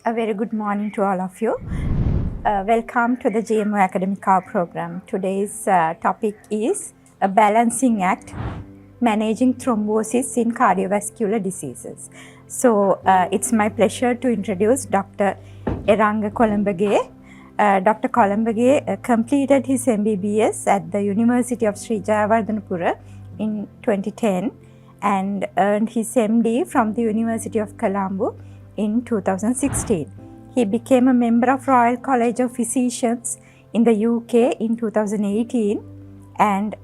A very good morning to all of you. Welcome to the GMO Academic Hour program. Today's topic is a balancing act, managing thrombosis in cardiovascular diseases. So it's my pleasure to introduce Dr. Eranga Colombage. Dr. Colombage completed his MBBS at the University of Sri Jayawardenepura in 2010 and earned his MD from the University of Colombo in 2016. He became a member of Royal College of Physicians in the UK in 2018 and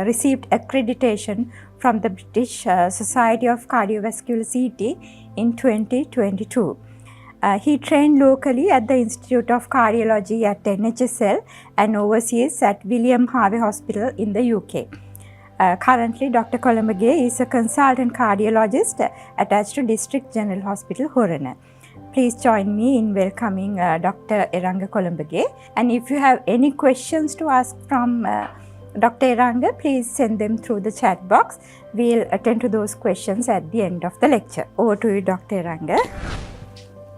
received accreditation from the British Society of Cardiovascular CT in 2022. He trained locally at the Institute of Cardiology at NHSL and overseas at William Harvey Hospital in the UK. Currently, Dr. Colombage is a consultant cardiologist attached to District General Hospital, Horana. Please join me in welcoming Dr. Eranga Colombage. And if you have any questions to ask from Dr. Eranga, please send them through the chat box. We'll attend to those questions at the end of the lecture. Over to you, Dr. Eranga.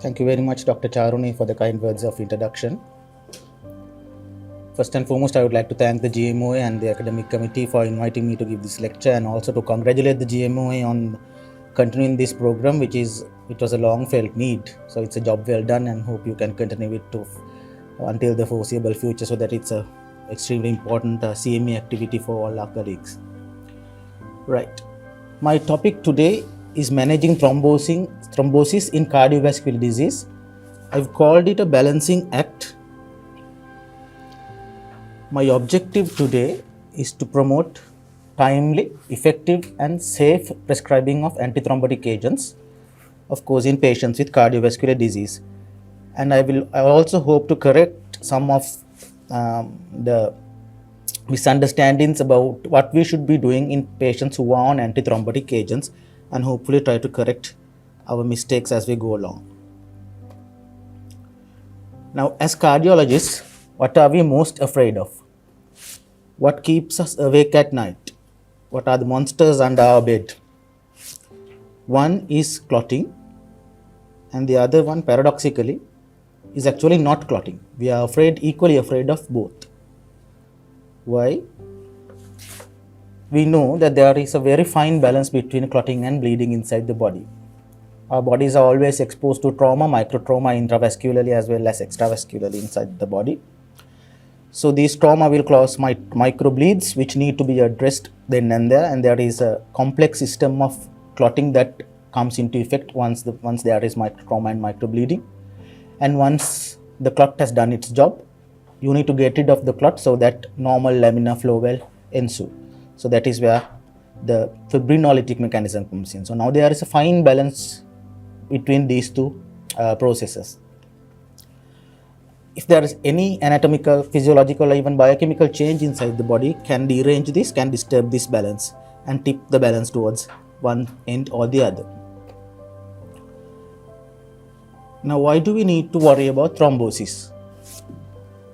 Thank you very much, Dr. Charuni, for the kind words of introduction. First and foremost, I would like to thank the GMOA and the academic committee for inviting me to give this lecture, and also to congratulate the GMOA on continuing this program, it was a long felt need. So it's a job well done, and hope you can continue it until the foreseeable future, so that it's a extremely important CME activity for all our colleagues. Right. My topic today is managing thrombosis in cardiovascular disease. I've called it a balancing act. My objective today is to promote timely, effective and safe prescribing of antithrombotic agents, of course in patients with cardiovascular disease. And I also hope to correct some of the misunderstandings about what we should be doing in patients who are on antithrombotic agents, and hopefully try to correct our mistakes as we go along. Now, as cardiologists, what are we most afraid of? What keeps us awake at night? What are the monsters under our bed? One is clotting, and the other one, paradoxically, is actually not clotting. We are equally afraid of both. Why? We know that there is a very fine balance between clotting and bleeding inside the body. Our bodies are always exposed to trauma, microtrauma intravascularly as well as extravascularly inside the body. So these trauma will cause microbleeds, which need to be addressed then and there, and there is a complex system of clotting that comes into effect once there is microtrauma and microbleeding. And once the clot has done its job, you need to get rid of the clot so that normal laminar flow will ensue. So that is where the fibrinolytic mechanism comes in. So now there is a fine balance between these two processes. If there is any anatomical, physiological or even biochemical change inside the body, can derange this, can disturb this balance and tip the balance towards one end or the other. Now, why do we need to worry about thrombosis?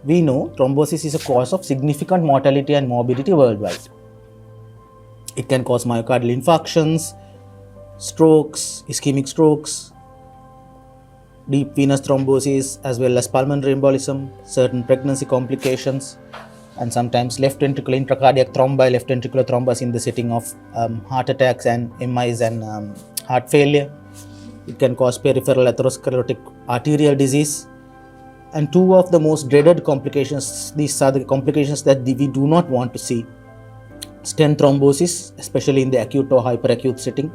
We know thrombosis is a cause of significant mortality and morbidity worldwide. It can cause myocardial infarctions, strokes, ischemic strokes, deep venous thrombosis, as well as pulmonary embolism, certain pregnancy complications, and sometimes left ventricular intracardiac thrombi, left ventricular thrombus in the setting of heart attacks and MIs and heart failure. It can cause peripheral atherosclerotic arterial disease. And two of the most dreaded complications, these are the complications that we do not want to see: stent thrombosis, especially in the acute or hyperacute setting,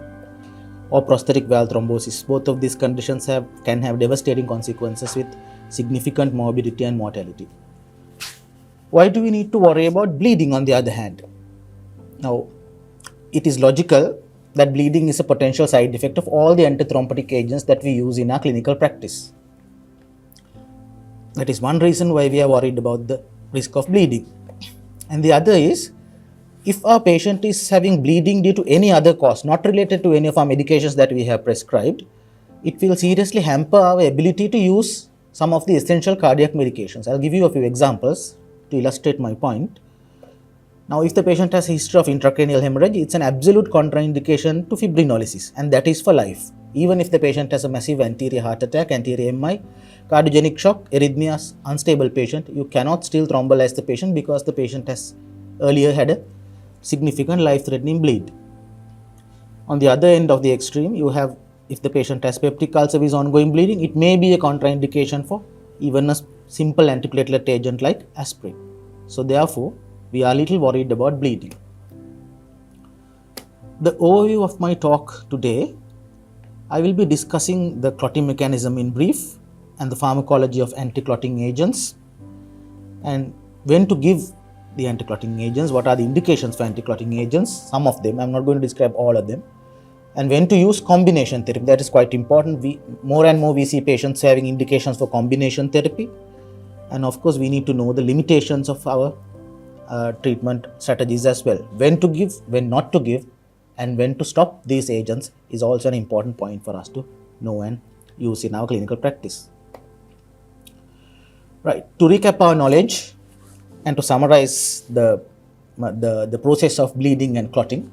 or prosthetic valve thrombosis. Both of these conditions can have devastating consequences with significant morbidity and mortality. Why do we need to worry about bleeding on the other hand? Now, it is logical that bleeding is a potential side effect of all the antithrombotic agents that we use in our clinical practice. That is one reason why we are worried about the risk of bleeding. And the other is, if our patient is having bleeding due to any other cause, not related to any of our medications that we have prescribed, it will seriously hamper our ability to use some of the essential cardiac medications. I'll give you a few examples to illustrate my point. Now, if the patient has a history of intracranial hemorrhage, it's an absolute contraindication to fibrinolysis, and that is for life. Even if the patient has a massive anterior heart attack, anterior MI, cardiogenic shock, arrhythmias, unstable patient, you cannot still thrombolyze the patient because the patient has earlier had a significant life-threatening bleed. On the other end of the extreme, you have, if the patient has peptic ulcer with ongoing bleeding, it may be a contraindication for even a simple antiplatelet agent like aspirin. So therefore, we are a little worried about bleeding. The overview of my talk today, I will be discussing the clotting mechanism in brief and the pharmacology of anti-clotting agents and when to give the anti-clotting agents, what are the indications for anti-clotting agents, some of them, I am not going to describe all of them, and when to use combination therapy. That is quite important. More and more we see patients having indications for combination therapy, and of course we need to know the limitations of our treatment strategies as well. When to give, when not to give, and when to stop these agents is also an important point for us to know and use in our clinical practice. Right, to recap our knowledge and to summarize the process of bleeding and clotting.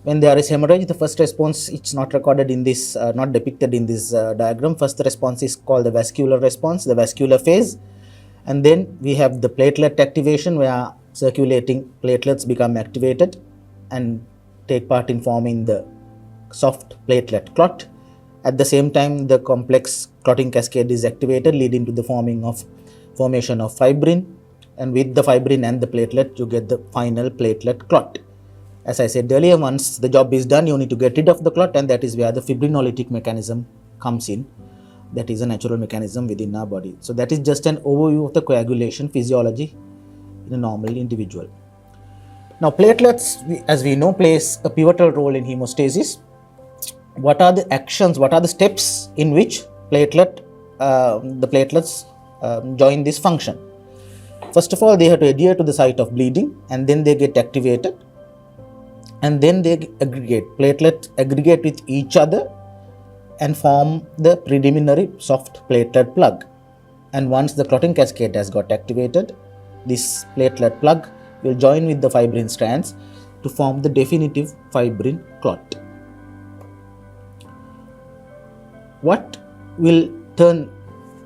When there is hemorrhage, the first response, it's not recorded in this, not depicted in this diagram. First response is called the vascular response, the vascular phase. And then we have the platelet activation where circulating platelets become activated and take part in forming the soft platelet clot. At the same time, the complex clotting cascade is activated, leading to the formation of fibrin. And with the fibrin and the platelet, you get the final platelet clot. As I said earlier, once the job is done, you need to get rid of the clot, and that is where the fibrinolytic mechanism comes in. That is a natural mechanism within our body. So that is just an overview of the coagulation physiology in a normal individual. Now, platelets, as we know, plays a pivotal role in hemostasis. What are the actions, what are the steps in which the platelets join this function? First of all, they have to adhere to the site of bleeding, and then they get activated, and then they aggregate. Platelets aggregate with each other and form the preliminary soft platelet plug. And once the clotting cascade has got activated, this platelet plug will join with the fibrin strands to form the definitive fibrin clot. What will turn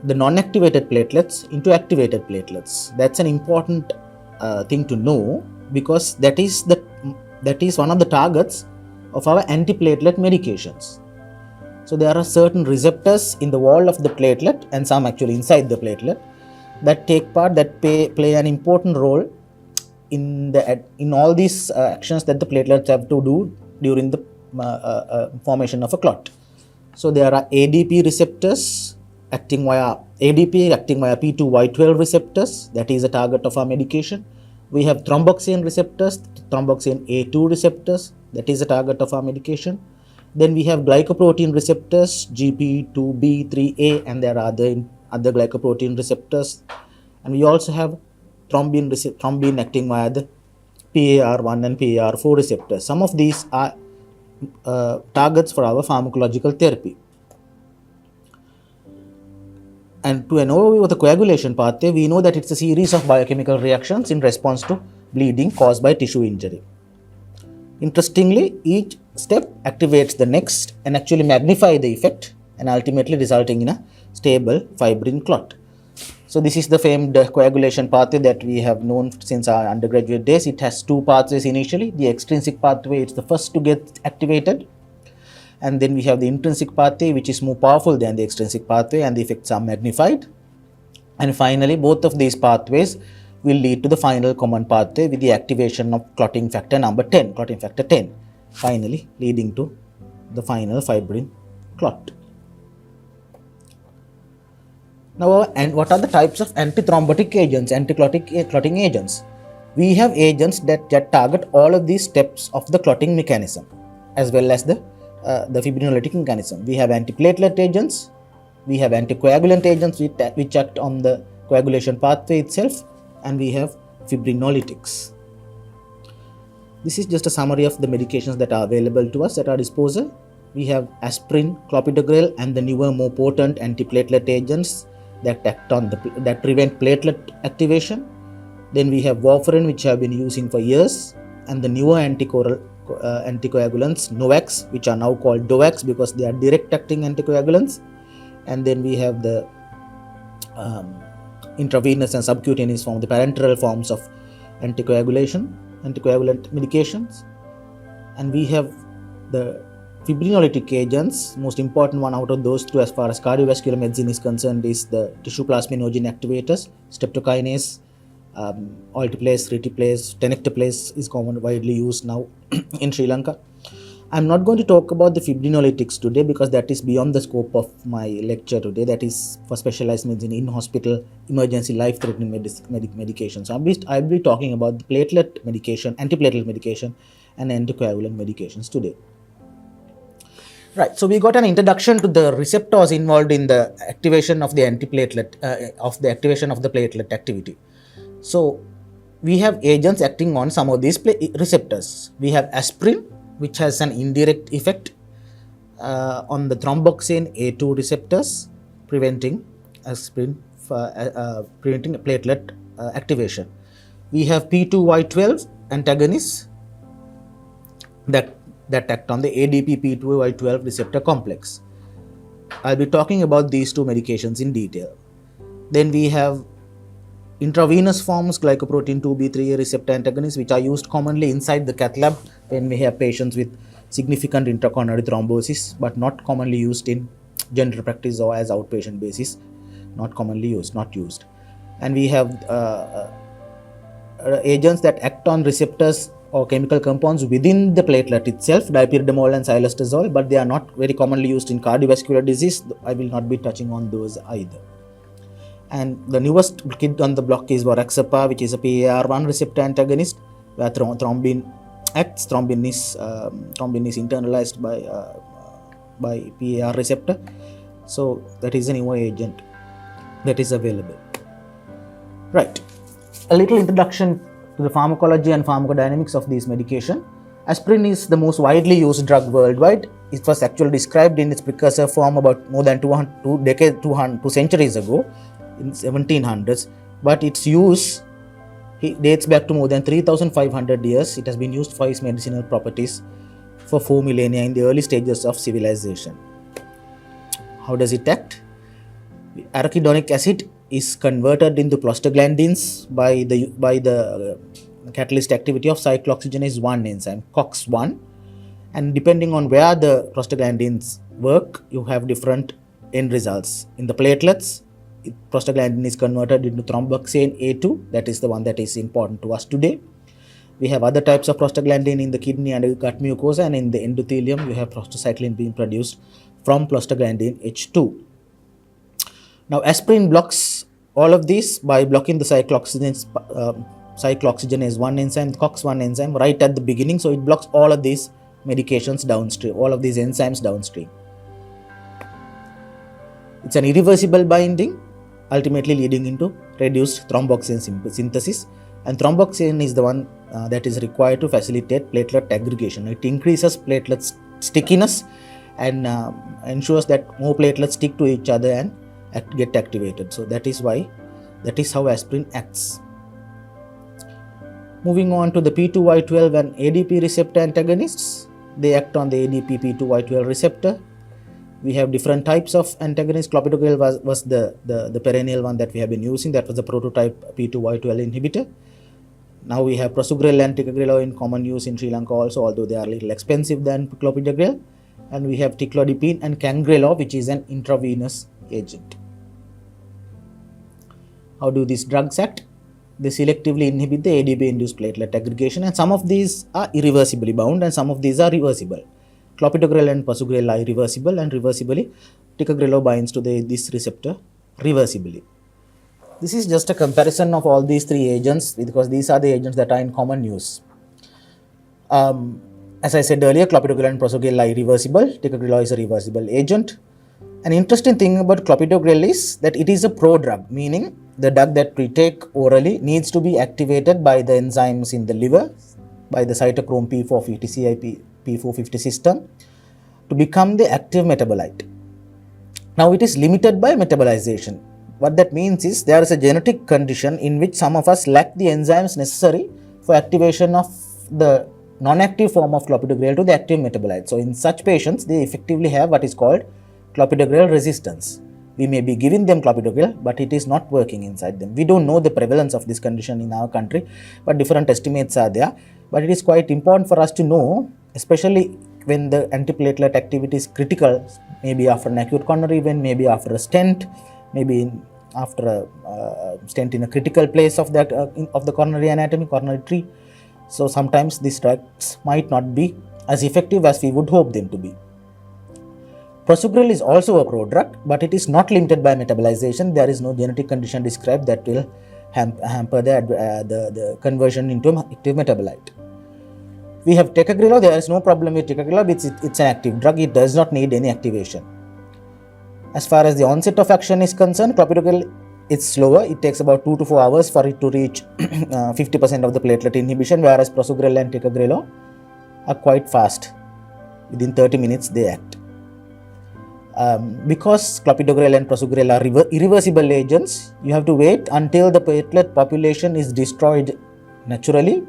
the non-activated platelets into activated platelets? That's an important thing to know, because that is one of the targets of our antiplatelet medications. So there are certain receptors in the wall of the platelet, and some actually inside the platelet, that play an important role in all these actions that the platelets have to do during the formation of a clot. So there are ADP receptors acting via P2Y12 receptors, that is a target of our medication. We have thromboxane receptors, thromboxane A2 receptors, that is a target of our medication. Then we have glycoprotein receptors, GP2B3A, and there are other glycoprotein receptors. And we also have thrombin acting via the PAR1 and PAR4 receptors. Some of these are targets for our pharmacological therapy. And to an overview of the coagulation pathway, we know that it's a series of biochemical reactions in response to bleeding caused by tissue injury. Interestingly, each step activates the next and actually magnifies the effect, and ultimately resulting in a stable fibrin clot. So this is the famed coagulation pathway that we have known since our undergraduate days. It has two pathways initially. The extrinsic pathway, it's the first to get activated. And then we have the intrinsic pathway, which is more powerful than the extrinsic pathway, and the effects are magnified. And finally, both of these pathways will lead to the final common pathway with the activation of clotting factor number 10, clotting factor 10, finally leading to the final fibrin clot. Now, and what are the types of antithrombotic agents, anti-clotting agents? We have agents that target all of these steps of the clotting mechanism, as well as the fibrinolytic mechanism. We have antiplatelet agents, we have anticoagulant agents which act on the coagulation pathway itself, and we have fibrinolytics. This is just a summary of the medications that are available to us at our disposal. We have aspirin, clopidogrel, and the newer, more potent antiplatelet agents that prevent platelet activation. Then we have warfarin, which have been using for years, and the newer anticoagulants, NOACs, which are now called DOACs because they are direct-acting anticoagulants. And then we have the intravenous and subcutaneous form, the parenteral forms of anticoagulant medications. And we have the fibrinolytic agents. Most important one out of those two as far as cardiovascular medicine is concerned is the tissue plasminogen activators, streptokinase, alteplase, retiplase, tenecteplase is widely used now in Sri Lanka. I'm not going to talk about the fibrinolytics today because that is beyond the scope of my lecture today. That is for specialized medicine in hospital, emergency, life-threatening medication. So I'll be talking about the platelet medication, antiplatelet medication, and anticoagulant medications today. Right, so we got an introduction to the receptors involved in the activation of the antiplatelet, of the activation of the platelet activity. So we have agents acting on some of these receptors. We have aspirin, which has an indirect effect on the thromboxane A2 receptors, preventing platelet activation. We have P2Y12 antagonists that act on the ADP P2Y12 receptor complex. I'll be talking about these two medications in detail. Then we have intravenous forms, glycoprotein 2B3A receptor antagonists, which are used commonly inside the cath lab when we have patients with significant intracoronary thrombosis, but not commonly used in general practice or as outpatient basis. Not used. And we have agents that act on receptors or chemical compounds within the platelet itself, dipyridamole and silestazole, but they are not very commonly used in cardiovascular disease. I will not be touching on those either. And the newest kid on the block is Vorexapa, which is a PAR1 receptor antagonist, where thrombin acts. Thrombin is internalized by PAR receptor. So that is a newer agent that is available. Right. A little introduction to the pharmacology and pharmacodynamics of this medication. Aspirin is the most widely used drug worldwide. It was actually described in its precursor form about more than 2 centuries ago, in 1700s, but its use dates back to more than 3,500 years. It has been used for its medicinal properties for 4 millennia in the early stages of civilization. How does it act? Arachidonic acid is converted into prostaglandins by the catalyst activity of cyclooxygenase 1 enzyme, COX-1, and depending on where the prostaglandins work, you have different end results. In the platelets, prostaglandin is converted into thromboxane A2, that is the one that is important to us today. We have other types of prostaglandin in the kidney and gut mucosa, and in the endothelium you have prostacyclin being produced from prostaglandin H2. Now aspirin blocks all of these by blocking the cyclooxygenase 1 enzyme, COX-1 enzyme right at the beginning, so it blocks all of these medications downstream, all of these enzymes downstream. It's an irreversible binding, ultimately leading into reduced thromboxane synthesis, and thromboxane is the one that is required to facilitate platelet aggregation. It increases platelet stickiness and ensures that more platelets stick to each other and get activated. So that is how aspirin acts. Moving on to the P2Y12 and ADP receptor antagonists, they act on the ADP P2Y12 receptor. We have different types of antagonists. Clopidogrel was the perennial one that we have been using. That was the prototype P2Y12 inhibitor. Now we have prasugrel and ticagrelor in common use in Sri Lanka also, although they are a little expensive than clopidogrel. And we have ticlodipine and cangrelor, which is an intravenous agent. How do these drugs act? They selectively inhibit the ADP-induced platelet aggregation, and some of these are irreversibly bound and some of these are reversible. Clopidogrel and prasugrel are irreversible, and reversibly ticagrelor binds to this receptor reversibly. This is just a comparison of all these three agents because these are the agents that are in common use. As I said earlier, clopidogrel and prasugrel are irreversible. Ticagrelor is a reversible agent. An interesting thing about clopidogrel is that it is a prodrug, meaning the drug that we take orally needs to be activated by the enzymes in the liver, by the cytochrome P450 P450 system to become the active metabolite. Now it is limited by metabolization. what that means is there is a genetic condition in which some of us lack the enzymes necessary for activation of the non-active form of clopidogrel to the active metabolite. So in such patients, they effectively have what is called clopidogrel resistance. We may be giving them clopidogrel, but it is not working inside them. We don't know the prevalence of this condition in our country, but different estimates are there. But it is quite important for us to know, especially when the antiplatelet activity is critical, maybe after an acute coronary event, maybe after a stent, maybe after a stent in a critical place of the coronary anatomy, coronary tree. So sometimes these drugs might not be as effective as we would hope them to be. Prasugrel is also a prodrug, but it is not limited by metabolization. There is no genetic condition described that will hamper the conversion into an active metabolite. We have ticagrelor. There is no problem with ticagrelor. It's an active drug. It does not need any activation. As far as the onset of action is concerned, clopidogrel is slower. It takes about 2 to 4 hours for it to reach 50% of the platelet inhibition, whereas prasugrel and ticagrelor are quite fast. Within 30 minutes, they act. Because clopidogrel and prasugrel are irreversible agents, you have to wait until the platelet population is destroyed naturally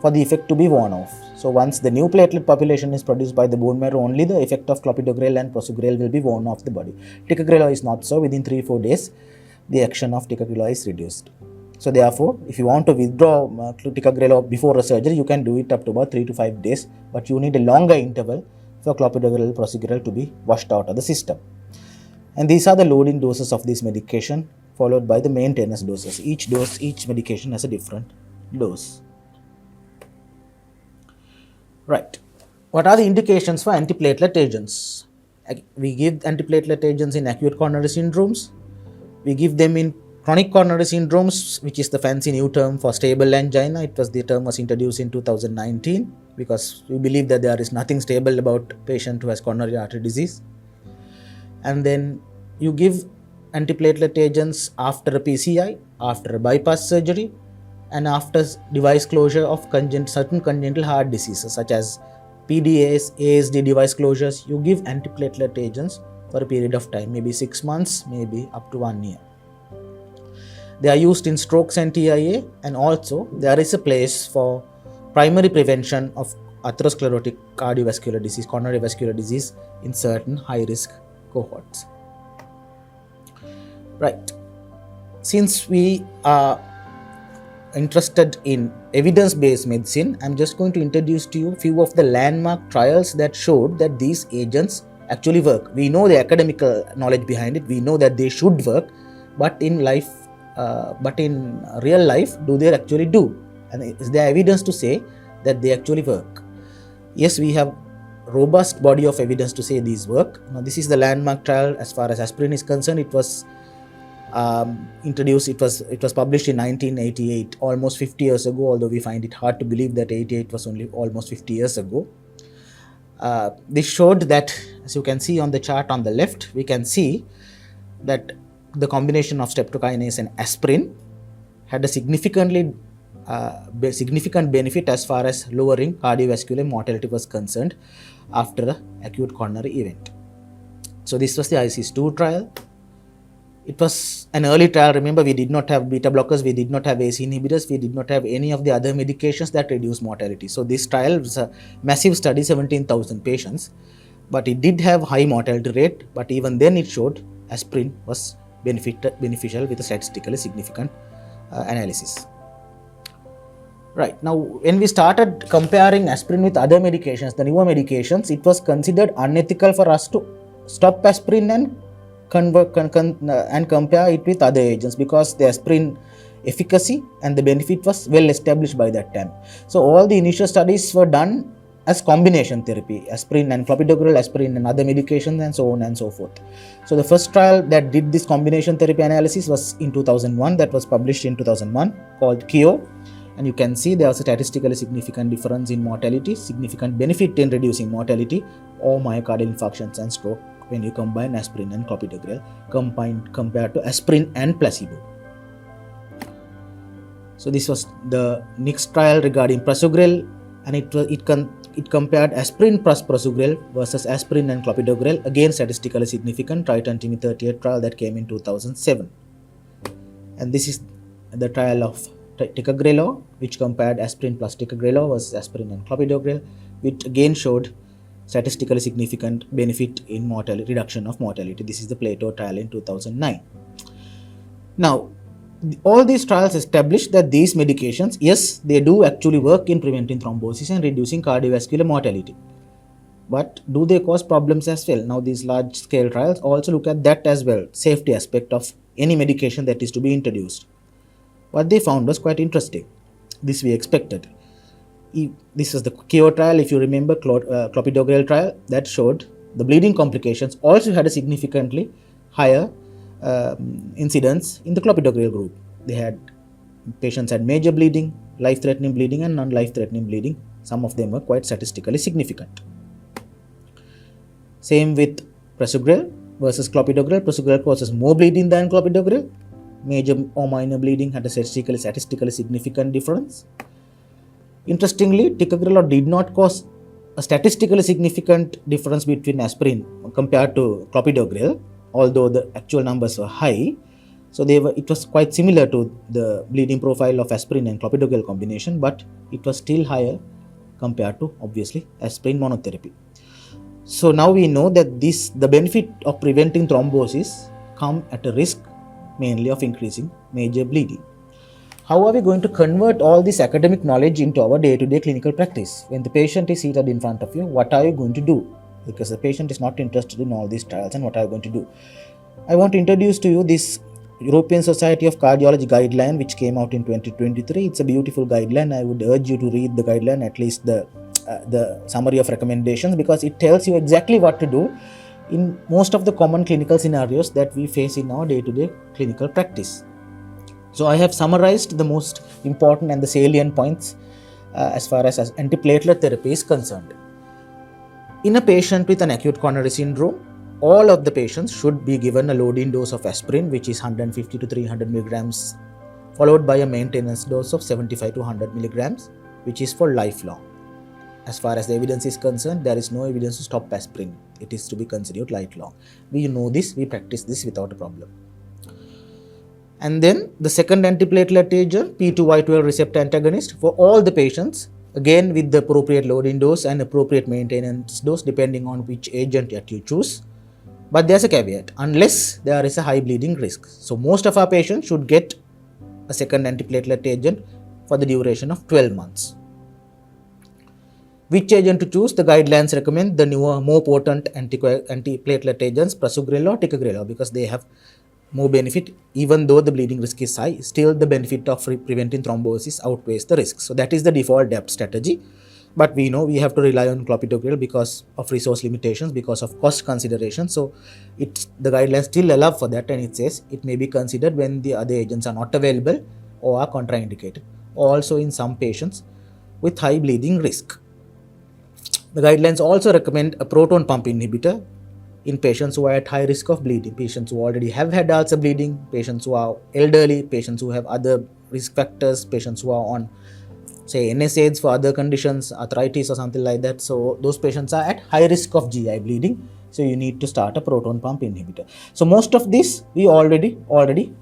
for the effect to be worn off. So once the new platelet population is produced by the bone marrow, only the effect of clopidogrel and prasugrel will be worn off the body. Ticagrelor is not so. Within 3-4 days, the action of ticagrelor is reduced. So therefore, if you want to withdraw ticagrelor before a surgery, you can do it up to about 3 to 5 days, but you need a longer interval for clopidogrel, prasugrel to be washed out of the system. And these are the loading doses of this medication, followed by the maintenance doses. Each medication has a different dose. Right. What are the indications for antiplatelet agents? We give antiplatelet agents in acute coronary syndromes. We give them in chronic coronary syndromes, which is the fancy new term for stable angina. The term was introduced in 2019 because we believe that there is nothing stable about a patient who has coronary artery disease. And then you give antiplatelet agents after a PCI, after a bypass surgery, and after device closure of certain congenital heart diseases such as PDAs, ASD device closures. You give antiplatelet agents for a period of time, maybe 6 months, maybe up to 1 year. They are used in strokes and TIA, and also there is a place for primary prevention of atherosclerotic cardiovascular disease, coronary vascular disease in certain high-risk cohorts. Right. Since we are interested in evidence-based medicine, I'm just going to introduce to you a few of the landmark trials that showed that these agents actually work. We know the academic knowledge behind it. We know that they should work, but in real life, do they actually do? And is there evidence to say that they actually work? Yes, we have robust body of evidence to say these work. Now, this is the landmark trial as far as aspirin is concerned. It was introduced. It was published in 1988, almost 50 years ago. Although we find it hard to believe that 88 was only almost 50 years ago. This showed that, as you can see on the chart on the left, we can see that the combination of streptokinase and aspirin had a significant benefit as far as lowering cardiovascular mortality was concerned after an acute coronary event. So this was the ICES-2 trial. It was an early trial. Remember, we did not have beta blockers, we did not have ACE inhibitors, we did not have any of the other medications that reduce mortality. So this trial was a massive study, 17,000 patients, but it did have high mortality rate. But even then, it showed aspirin was beneficial with a statistically significant analysis. Right. Now, when we started comparing aspirin with other medications, the newer medications, it was considered unethical for us to stop aspirin and compare it with other agents, because the aspirin efficacy and the benefit was well established by that time. So all the initial studies were done as combination therapy, aspirin and clopidogrel, aspirin and other medications, and so on and so forth. So the first trial that did this combination therapy analysis was in 2001, that was published in 2001, called KIO. And you can see there was a statistically significant difference in mortality, significant benefit in reducing mortality or myocardial infarctions and stroke when you combine aspirin and clopidogrel compared to aspirin and placebo. So this was the next trial regarding prasugrel, and it compared aspirin plus prasugrel versus aspirin and clopidogrel, again statistically significant, Triton 38 trial that came in 2007. And this is the trial of ticagrelor, which compared aspirin plus ticagrelor versus aspirin and clopidogrel, which again showed statistically significant benefit in reduction of mortality. This is the Plato trial in 2009. Now, all these trials established that these medications, yes, they do actually work in preventing thrombosis and reducing cardiovascular mortality. But do they cause problems as well? Now, these large scale trials also look at that as well, safety aspect of any medication that is to be introduced. What they found was quite interesting. This we expected. This was the cure trial, if you remember, clopidogrel trial, that showed the bleeding complications also had a significantly higher incidence in the clopidogrel group. Patients had major bleeding, life-threatening bleeding and non-life-threatening bleeding. Some of them were quite statistically significant. Same with prasugrel versus clopidogrel. Prasugrel causes more bleeding than clopidogrel. Major or minor bleeding had a statistically significant difference. Interestingly, ticagrelor did not cause a statistically significant difference between aspirin compared to clopidogrel, although the actual numbers were high. So it was quite similar to the bleeding profile of aspirin and clopidogrel combination, but it was still higher compared to, obviously, aspirin monotherapy. So now we know that the benefit of preventing thrombosis come at a risk mainly of increasing major bleeding. How are we going to convert all this academic knowledge into our day-to-day clinical practice? When the patient is seated in front of you, what are you going to do? Because the patient is not interested in all these trials, and what are you going to do? I want to introduce to you this European Society of Cardiology guideline, which came out in 2023. It's a beautiful guideline. I would urge you to read the guideline, at least the summary of recommendations, because it tells you exactly what to do in most of the common clinical scenarios that we face in our day-to-day clinical practice. So I have summarized the most important and the salient points as far as antiplatelet therapy is concerned. In a patient with an acute coronary syndrome, all of the patients should be given a loading dose of aspirin, which is 150 to 300 milligrams, followed by a maintenance dose of 75 to 100 milligrams, which is for lifelong. As far as the evidence is concerned, there is no evidence to stop aspirin. It is to be considered lifelong. We know this, we practice this without a problem. And then the second antiplatelet agent, P2Y12 receptor antagonist, for all the patients, again with the appropriate loading dose and appropriate maintenance dose depending on which agent that you choose. But there's a caveat, unless there is a high bleeding risk. So most of our patients should get a second antiplatelet agent for the duration of 12 months. Which agent to choose? The guidelines recommend the newer, more potent antiplatelet agents, prasugrel or ticagrelor, because they have more benefit. Even though the bleeding risk is high, still the benefit of preventing thrombosis outweighs the risk. So that is the default DAPT strategy. But we know we have to rely on clopidogrel because of resource limitations, because of cost consideration. So the guidelines still allow for that, and it says it may be considered when the other agents are not available or are contraindicated. Also in some patients with high bleeding risk. The guidelines also recommend a proton pump inhibitor in patients who are at high risk of bleeding, patients who already have had ulcer bleeding, patients who are elderly, patients who have other risk factors, patients who are on, say, NSAIDs for other conditions, arthritis or something like that. So those patients are at high risk of GI bleeding. So you need to start a proton pump inhibitor. So most of this we already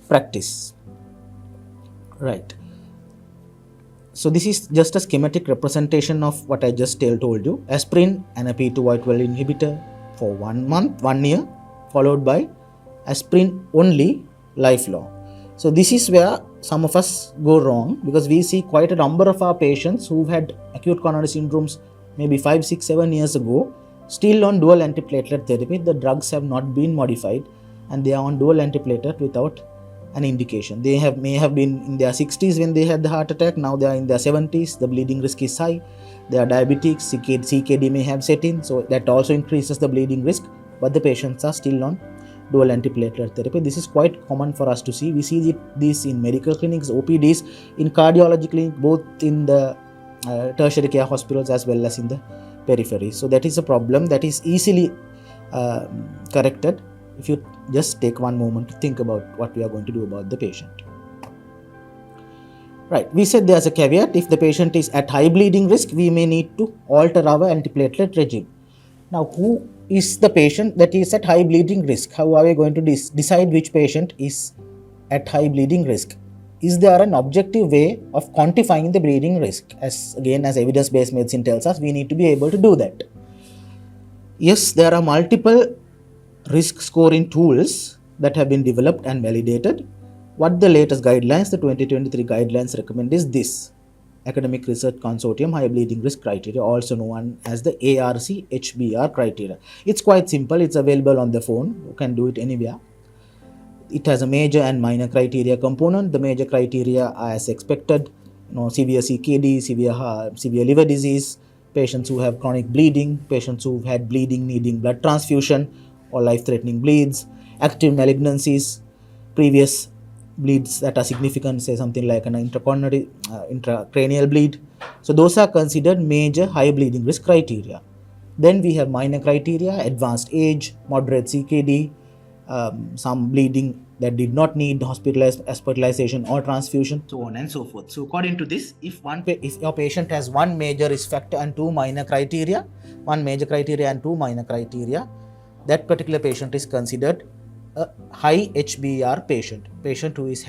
practice. Right. So this is just a schematic representation of what I just told you. Aspirin and a P2Y12 inhibitor for 1 year, followed by aspirin only lifelong. So this is where some of us go wrong, because we see quite a number of our patients who've had acute coronary syndromes maybe 5, 6, 7 years ago, still on dual antiplatelet therapy. The drugs have not been modified and they are on dual antiplatelet without an indication. They may have been in their 60s when they had the heart attack. Now they are in their 70s. The bleeding risk is high. They are diabetics. CKD may have set in. So that also increases the bleeding risk. But the patients are still on dual antiplatelet therapy. This is quite common for us to see. We see this in medical clinics, OPDs, in cardiology clinic, both in the tertiary care hospitals as well as in the periphery. So that is a problem that is easily corrected if you just take one moment to think about what we are going to do about the patient. Right, we said there's a caveat. If the patient is at high bleeding risk, we may need to alter our antiplatelet regime. Now, who is the patient that is at high bleeding risk? How are we going to decide which patient is at high bleeding risk. Is there an objective way of quantifying the bleeding risk? As evidence-based medicine tells us, we need to be able to do that. Yes, there are multiple risk scoring tools that have been developed and validated. What the latest guidelines, the 2023 guidelines recommend is this: Academic Research Consortium High Bleeding Risk Criteria, also known as the ARC-HBR criteria. It's quite simple. It's available on the phone. You can do it anywhere. It has a major and minor criteria component. The major criteria are as expected: severe CKD, severe liver disease, patients who have chronic bleeding, patients who've had bleeding needing blood transfusion or life-threatening bleeds, active malignancies, previous bleeds that are significant, say something like an intracranial bleed. So those are considered major high bleeding risk criteria. Then we have minor criteria: advanced age, moderate CKD, some bleeding that did not need hospitalization or transfusion, so on and so forth. So according to this, if your patient has one major risk factor and two major criteria, that particular patient is considered a high HBR patient who is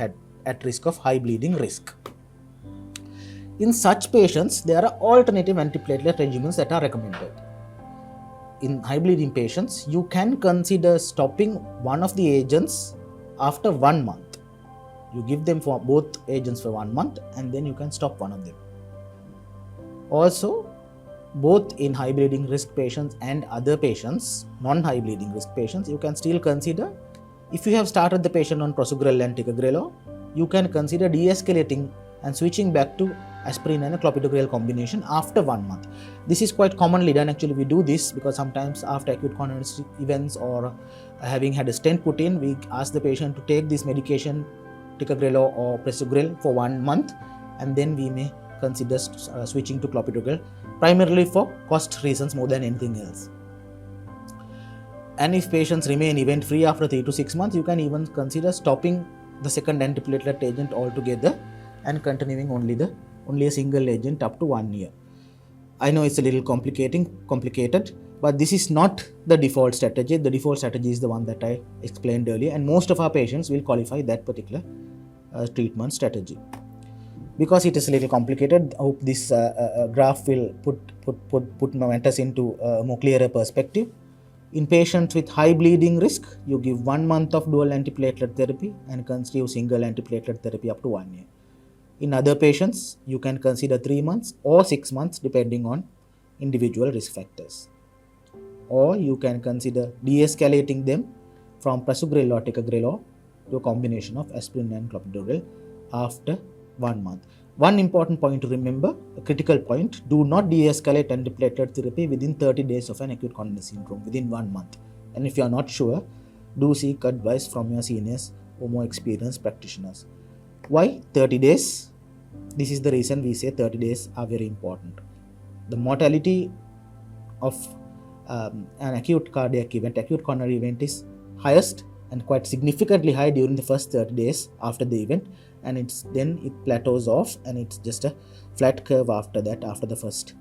at risk of high bleeding risk. In such patients, there are alternative antiplatelet regimens that are recommended. In high bleeding patients, you can consider stopping one of the agents after 1 month. You give them for both agents for 1 month and then you can stop one of them. Also, both in high bleeding risk patients and other patients, non-high bleeding risk patients, you can still consider, if you have started the patient on prasugrel and ticagrelor, you can consider de-escalating and switching back to aspirin and a clopidogrel combination after 1 month. This is quite commonly done. Actually, we do this because sometimes after acute coronary events or having had a stent put in, we ask the patient to take this medication, ticagrelor or prasugrel, for 1 month, and then we may consider switching to clopidogrel, primarily for cost reasons more than anything else. And if patients remain event free after 3 to 6 months, you can even consider stopping the second antiplatelet agent altogether and continuing only a single agent up to 1 year. I know it's a little complicated, but this is not the default strategy. The default strategy is the one that I explained earlier, and most of our patients will qualify that particular treatment strategy. Because it is a little complicated, I hope this graph will put matters into a more clearer perspective. In patients with high bleeding risk, you give 1 month of dual antiplatelet therapy and continue single antiplatelet therapy up to 1 year. In other patients, you can consider 3 months or 6 months depending on individual risk factors. Or you can consider de-escalating them from prasugrel or ticagrelor to a combination of aspirin and clopidogrel after 1 month. One important point to remember, a critical point: do not de-escalate antiplatelet therapy within 30 days of an acute coronary syndrome, within 1 month. And if you are not sure, do seek advice from your seniors or more experienced practitioners. Why 30 days? This is the reason we say 30 days are very important. The mortality of an acute cardiac event, acute coronary event, is highest and quite significantly high during the first 30 days after the event, and then it plateaus off and it's just a flat curve after that, after the first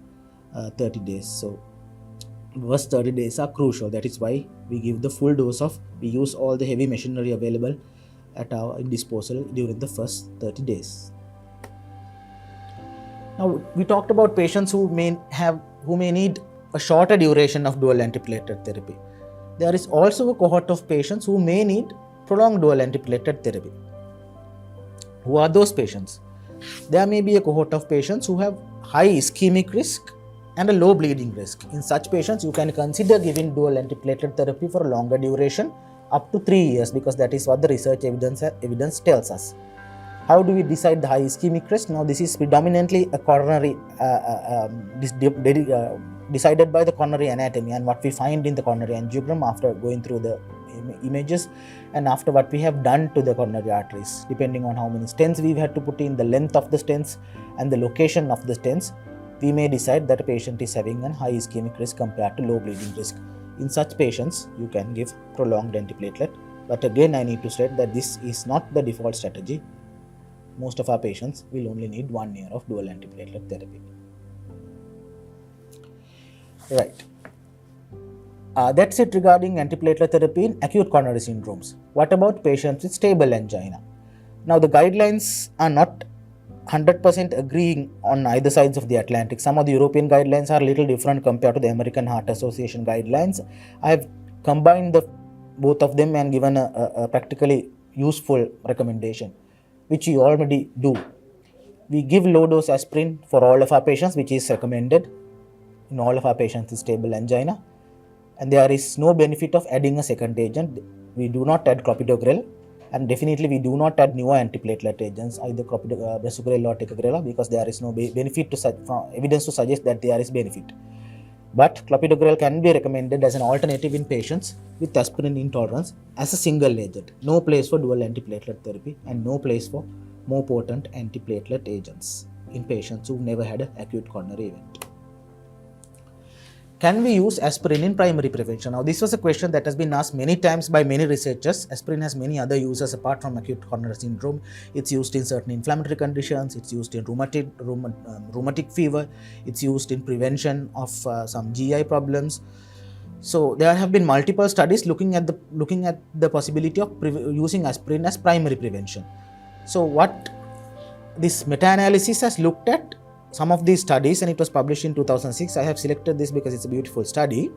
30 days. So first 30 days are crucial. That is why we give the full dose we use all the heavy machinery available at our disposal during the first 30 days. Now, we talked about patients who may need a shorter duration of dual antiplatelet therapy. There is also a cohort of patients who may need prolonged dual antiplatelet therapy. Who are those patients? There may be a cohort of patients who have high ischemic risk and a low bleeding risk. In such patients, you can consider giving dual antiplatelet therapy for a longer duration, up to 3 years, because that is what the research evidence tells us. How do we decide the high ischemic risk? Now, this is predominantly a coronary decided by the coronary anatomy and what we find in the coronary angiogram after going through the images and after what we have done to the coronary arteries. Depending on how many stents we've had to put in, the length of the stents and the location of the stents, we may decide that a patient is having a high ischemic risk compared to low bleeding risk. In such patients, you can give prolonged antiplatelet. But again, I need to state that this is not the default strategy. Most of our patients will only need 1 year of dual antiplatelet therapy. Right. That's it regarding antiplatelet therapy in acute coronary syndromes. What about patients with stable angina? Now the guidelines are not 100% agreeing on either sides of the Atlantic. Some of the European guidelines are a little different compared to the American Heart Association guidelines. I have combined both of them and given a practically useful recommendation, which we already do. We give low dose aspirin for all of our patients, which is recommended in all of our patients with stable angina, and there is no benefit of adding a second agent. We do not add clopidogrel, and definitely we do not add newer antiplatelet agents, either besugrel or ticagrelor, because there is no benefit evidence to suggest that there is benefit. But clopidogrel can be recommended as an alternative in patients with aspirin intolerance as a single agent. No place for dual antiplatelet therapy and no place for more potent antiplatelet agents in patients who never had an acute coronary event. Can we use aspirin in primary prevention? Now, this was a question that has been asked many times by many researchers. Aspirin has many other uses apart from acute coronary syndrome. It's used in certain inflammatory conditions. It's used in rheumatic fever. It's used in prevention of some GI problems. So there have been multiple studies looking at the possibility of using aspirin as primary prevention. So what this meta-analysis has looked at some of these studies, and it was published in 2006. I have selected this because it's a beautiful study.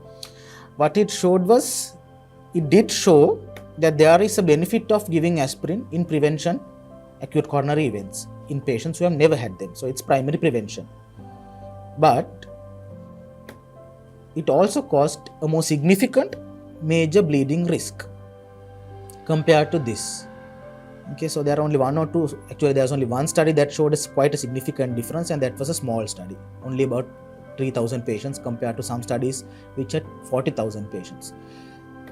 What it showed was, it did show that there is a benefit of giving aspirin in prevention acute coronary events in patients who have never had them. So it's primary prevention. But it also caused a more significant major bleeding risk compared to this. Okay, so there are only one or two, actually there's only one study that showed us quite a significant difference, and that was a small study, only about 3,000 patients compared to some studies which had 40,000 patients.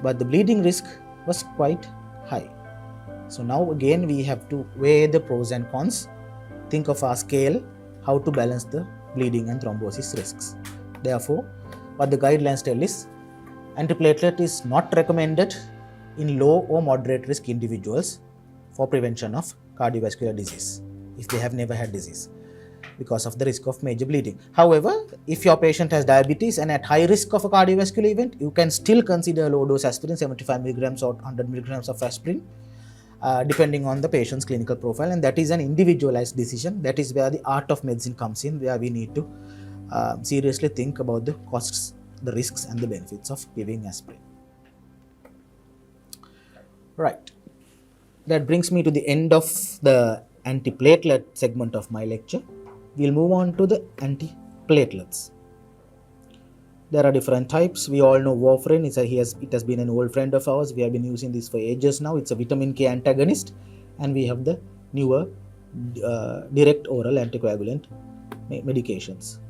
But the bleeding risk was quite high. So now again we have to weigh the pros and cons, think of our scale, how to balance the bleeding and thrombosis risks. Therefore, what the guidelines tell is, antiplatelet is not recommended in low or moderate risk individuals for prevention of cardiovascular disease if they have never had disease, because of the risk of major bleeding. However, if your patient has diabetes and at high risk of a cardiovascular event, you can still consider low dose aspirin, 75 milligrams or 100 milligrams of aspirin, depending on the patient's clinical profile, and that is an individualized decision. That is where the art of medicine comes in, where we need to seriously think about the costs, the risks and the benefits of giving aspirin. Right. That brings me to the end of the antiplatelet segment of my lecture. We'll move on to the antiplatelets. There are different types. We all know warfarin. It has been an old friend of ours. We have been using this for ages now. It's a vitamin K antagonist, and we have the newer direct oral anticoagulant medications.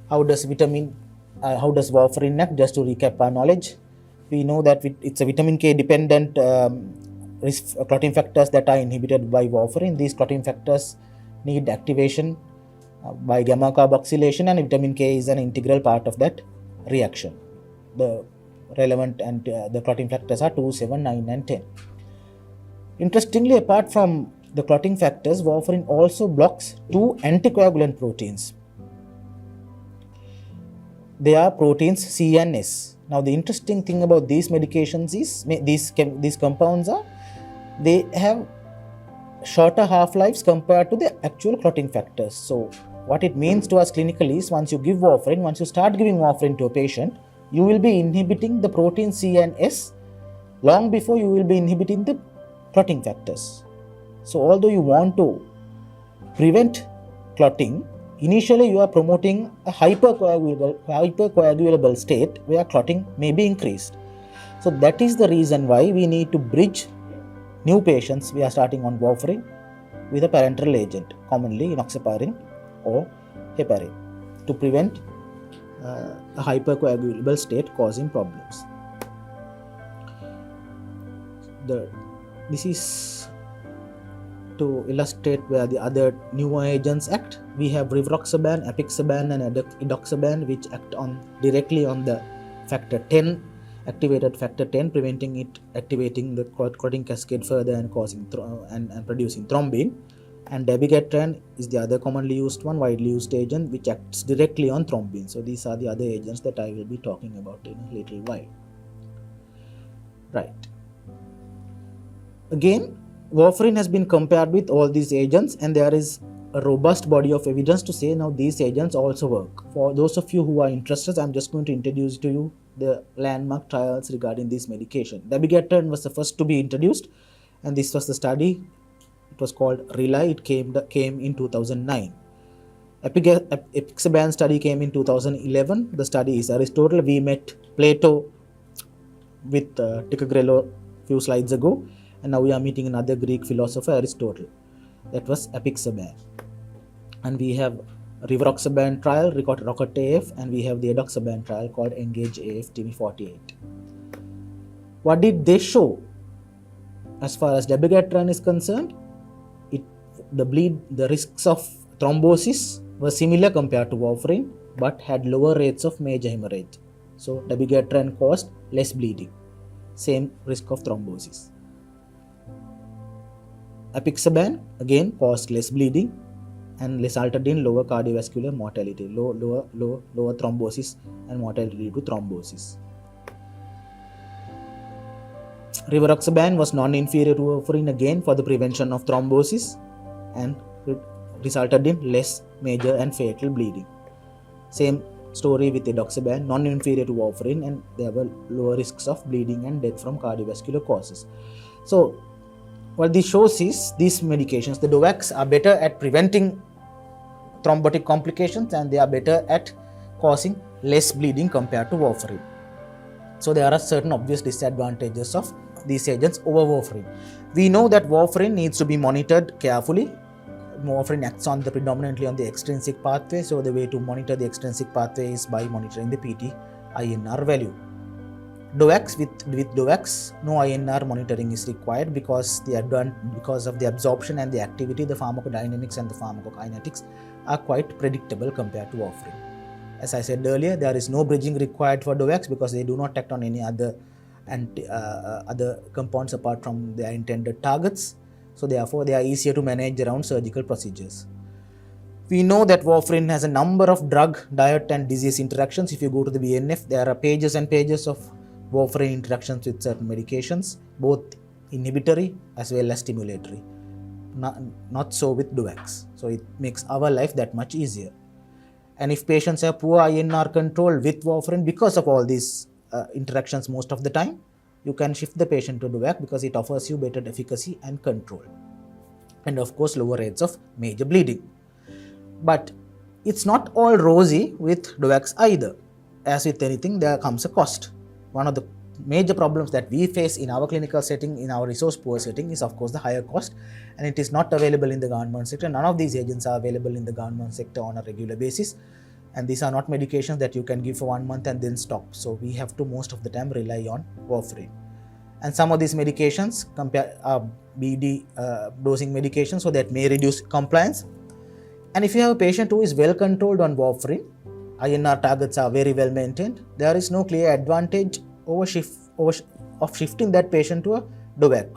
How does warfarin act? Just to recap our knowledge, we know that it's a vitamin K dependent clotting factors that are inhibited by warfarin. These clotting factors need activation by gamma carboxylation, and vitamin K is an integral part of that reaction. The relevant and the clotting factors are 2, 7, 9 and 10. Interestingly, apart from the clotting factors, warfarin also blocks two anticoagulant proteins. They are proteins C and S. Now the interesting thing about these medications is, these compounds are, they have shorter half-lives compared to the actual clotting factors. So what it means to us clinically is, once you start giving warfarin to a patient, you will be inhibiting the protein C and S long before you will be inhibiting the clotting factors. So although you want to prevent clotting, initially you are promoting a hypercoagulable state where clotting may be increased. So that is the reason why we need to bridge new patients. We are starting on warfarin with a parenteral agent, commonly enoxaparin or heparin, to prevent a hypercoagulable state causing problems. This is to illustrate where the other newer agents act. We have rivaroxaban, apixaban and edoxaban, which act directly on the factor 10, activated factor 10, activating the clotting cascade further and causing and producing thrombin. And dabigatran is the other commonly used one, widely used agent, which acts directly on thrombin. So these are the other agents that I will be talking about in a little while. Right. Again, warfarin has been compared with all these agents, and there is a robust body of evidence to say now these agents also work. For those of you who are interested, I'm just going to introduce to you the landmark trials regarding this medication. Dabigatran was the first to be introduced, and this was the study. It was called RELY. It came in 2009. Apixaban study came in 2011. The study is Aristotle. We met Plato with Ticagrello few slides ago, and now we are meeting another Greek philosopher, Aristotle. That was Apixaban. And we have Rivaroxaban trial, Rocket AF, and we have the Edoxaban trial called Engage AF TB48. What did they show? As far as dabigatran is concerned, the risks of thrombosis were similar compared to warfarin, but had lower rates of major hemorrhage. So dabigatran caused less bleeding, same risk of thrombosis. Apixaban again caused less bleeding and resulted in lower cardiovascular mortality, lower thrombosis and mortality due to thrombosis. Rivaroxaban was non-inferior to warfarin again for the prevention of thrombosis and resulted in less major and fatal bleeding. Same story with edoxaban, non-inferior to warfarin, and there were lower risks of bleeding and death from cardiovascular causes. So what this shows is these medications, the DOACs, are better at preventing thrombotic complications, and they are better at causing less bleeding compared to warfarin. So there are certain obvious disadvantages of these agents over warfarin. We know that warfarin needs to be monitored carefully. Warfarin acts predominantly on the extrinsic pathway, so the way to monitor the extrinsic pathway is by monitoring the PT-INR value. DOACs, with DOACs, no INR monitoring is required because of the absorption and the activity, the pharmacodynamics and the pharmacokinetics are quite predictable compared to warfarin. As I said earlier, there is no bridging required for DOACs because they do not act on any other compounds apart from their intended targets. So therefore, they are easier to manage around surgical procedures. We know that warfarin has a number of drug, diet and disease interactions. If you go to the BNF, there are pages and pages of warfarin interactions with certain medications, both inhibitory as well as stimulatory. Not so with DOACs. So it makes our life that much easier. And if patients have poor INR control with warfarin because of all these interactions most of the time, you can shift the patient to DOAC because it offers you better efficacy and control. And of course, lower rates of major bleeding. But it's not all rosy with DOACs either. As with anything, there comes a cost. One of the major problems that we face in our clinical setting, in our resource poor setting, is of course the higher cost, and it is not available in the government sector. None of these agents are available in the government sector on a regular basis, and these are not medications that you can give for 1 month and then stop. So we have to most of the time rely on warfarin. And some of these medications are BD dosing medications, so that may reduce compliance. And if you have a patient who is well controlled on warfarin, INR targets are very well maintained, there is no clear advantage of shifting that patient to a DOAC.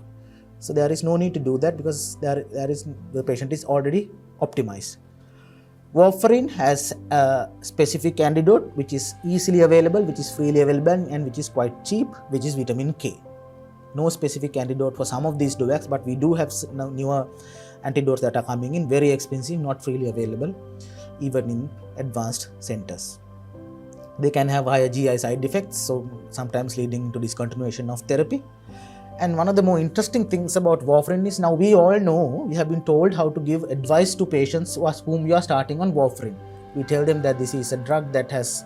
So there is no need to do that because the patient is already optimized. Warfarin has a specific antidote which is easily available, which is freely available, and which is quite cheap, which is vitamin K. No specific antidote for some of these DOACs, but we do have newer antidotes that are coming in, very expensive, not freely available, even in advanced centers. They can have higher GI side effects, so sometimes leading to discontinuation of therapy. And one of the more interesting things about warfarin is now we all know, we have been told how to give advice to patients whom you are starting on warfarin. We tell them that this is a drug that has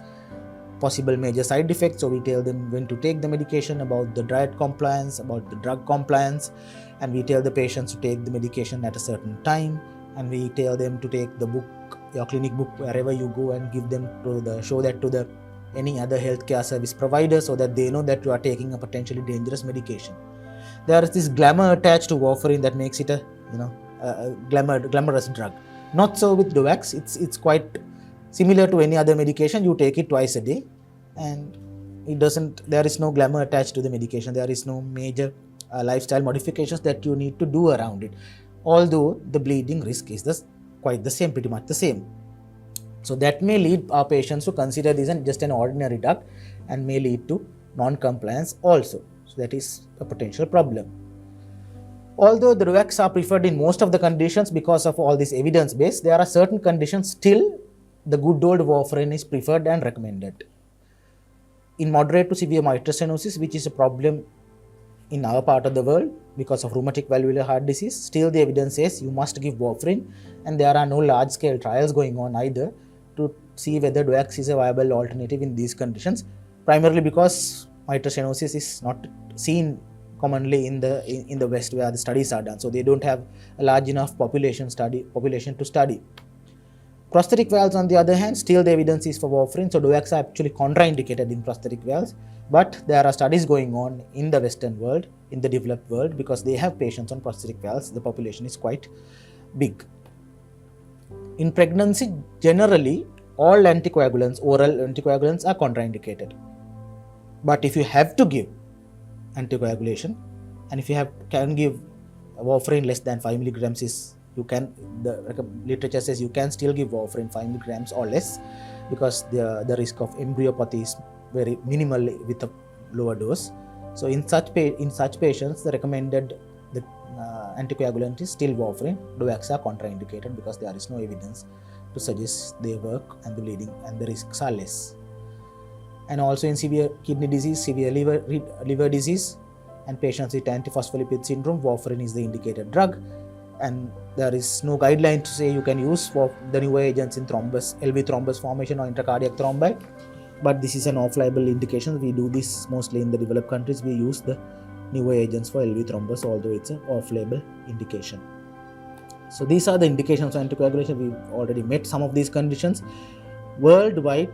possible major side effects, so we tell them when to take the medication, about the diet compliance, about the drug compliance, and we tell the patients to take the medication at a certain time, and we tell them to take the book, your clinic book, wherever you go, and give them show that to any other healthcare service provider so that they know that you are taking a potentially dangerous medication. There is this glamour attached to warfarin that makes it a glamorous drug. Not so with DOACs. It's quite similar to any other medication. You take it twice a day, and there is no glamour attached to the medication. There is no major lifestyle modifications that you need to do around it. Although the bleeding risk is quite the same, pretty much the same. So that may lead our patients to consider this just an ordinary drug and may lead to non-compliance also. So that is a potential problem. Although the drugs are preferred in most of the conditions because of all this evidence base, there are certain conditions still the good old warfarin is preferred and recommended. In moderate to severe mitral stenosis, which is a problem in our part of the world because of rheumatic valvular heart disease, still the evidence says you must give warfarin, and there are no large scale trials going on either to see whether DOACs is a viable alternative in these conditions, primarily because mitral stenosis is not seen commonly in the West where the studies are done, so they don't have a large enough population to study. Prosthetic valves, on the other hand, still the evidence is for warfarin, so DOACs are actually contraindicated in prosthetic valves, but there are studies going on in the Western world, in the developed world, because they have patients on prosthetic valves. The population is quite big. In pregnancy, generally, all anticoagulants, oral anticoagulants, are contraindicated. But if you have to give anticoagulation, and if you can give warfarin less than 5 milligrams, the literature says you can still give warfarin 5 milligrams or less, because the risk of embryopathy is very minimal with a lower dose. So in such patients, the recommended anticoagulant is still warfarin. DOACs are contraindicated because there is no evidence to suggest they work, and the bleeding and the risks are less. And also in severe kidney disease, severe liver disease, and patients with antiphospholipid syndrome, warfarin is the indicated drug. And there is no guideline to say you can use for the newer agents in thrombus, LV thrombus formation or intracardiac thrombi, but this is an off-label indication. We do this mostly in the developed countries. We use the newer agents for LV thrombus, although it's an off-label indication. So these are the indications of anticoagulation. We've already met some of these conditions. Worldwide,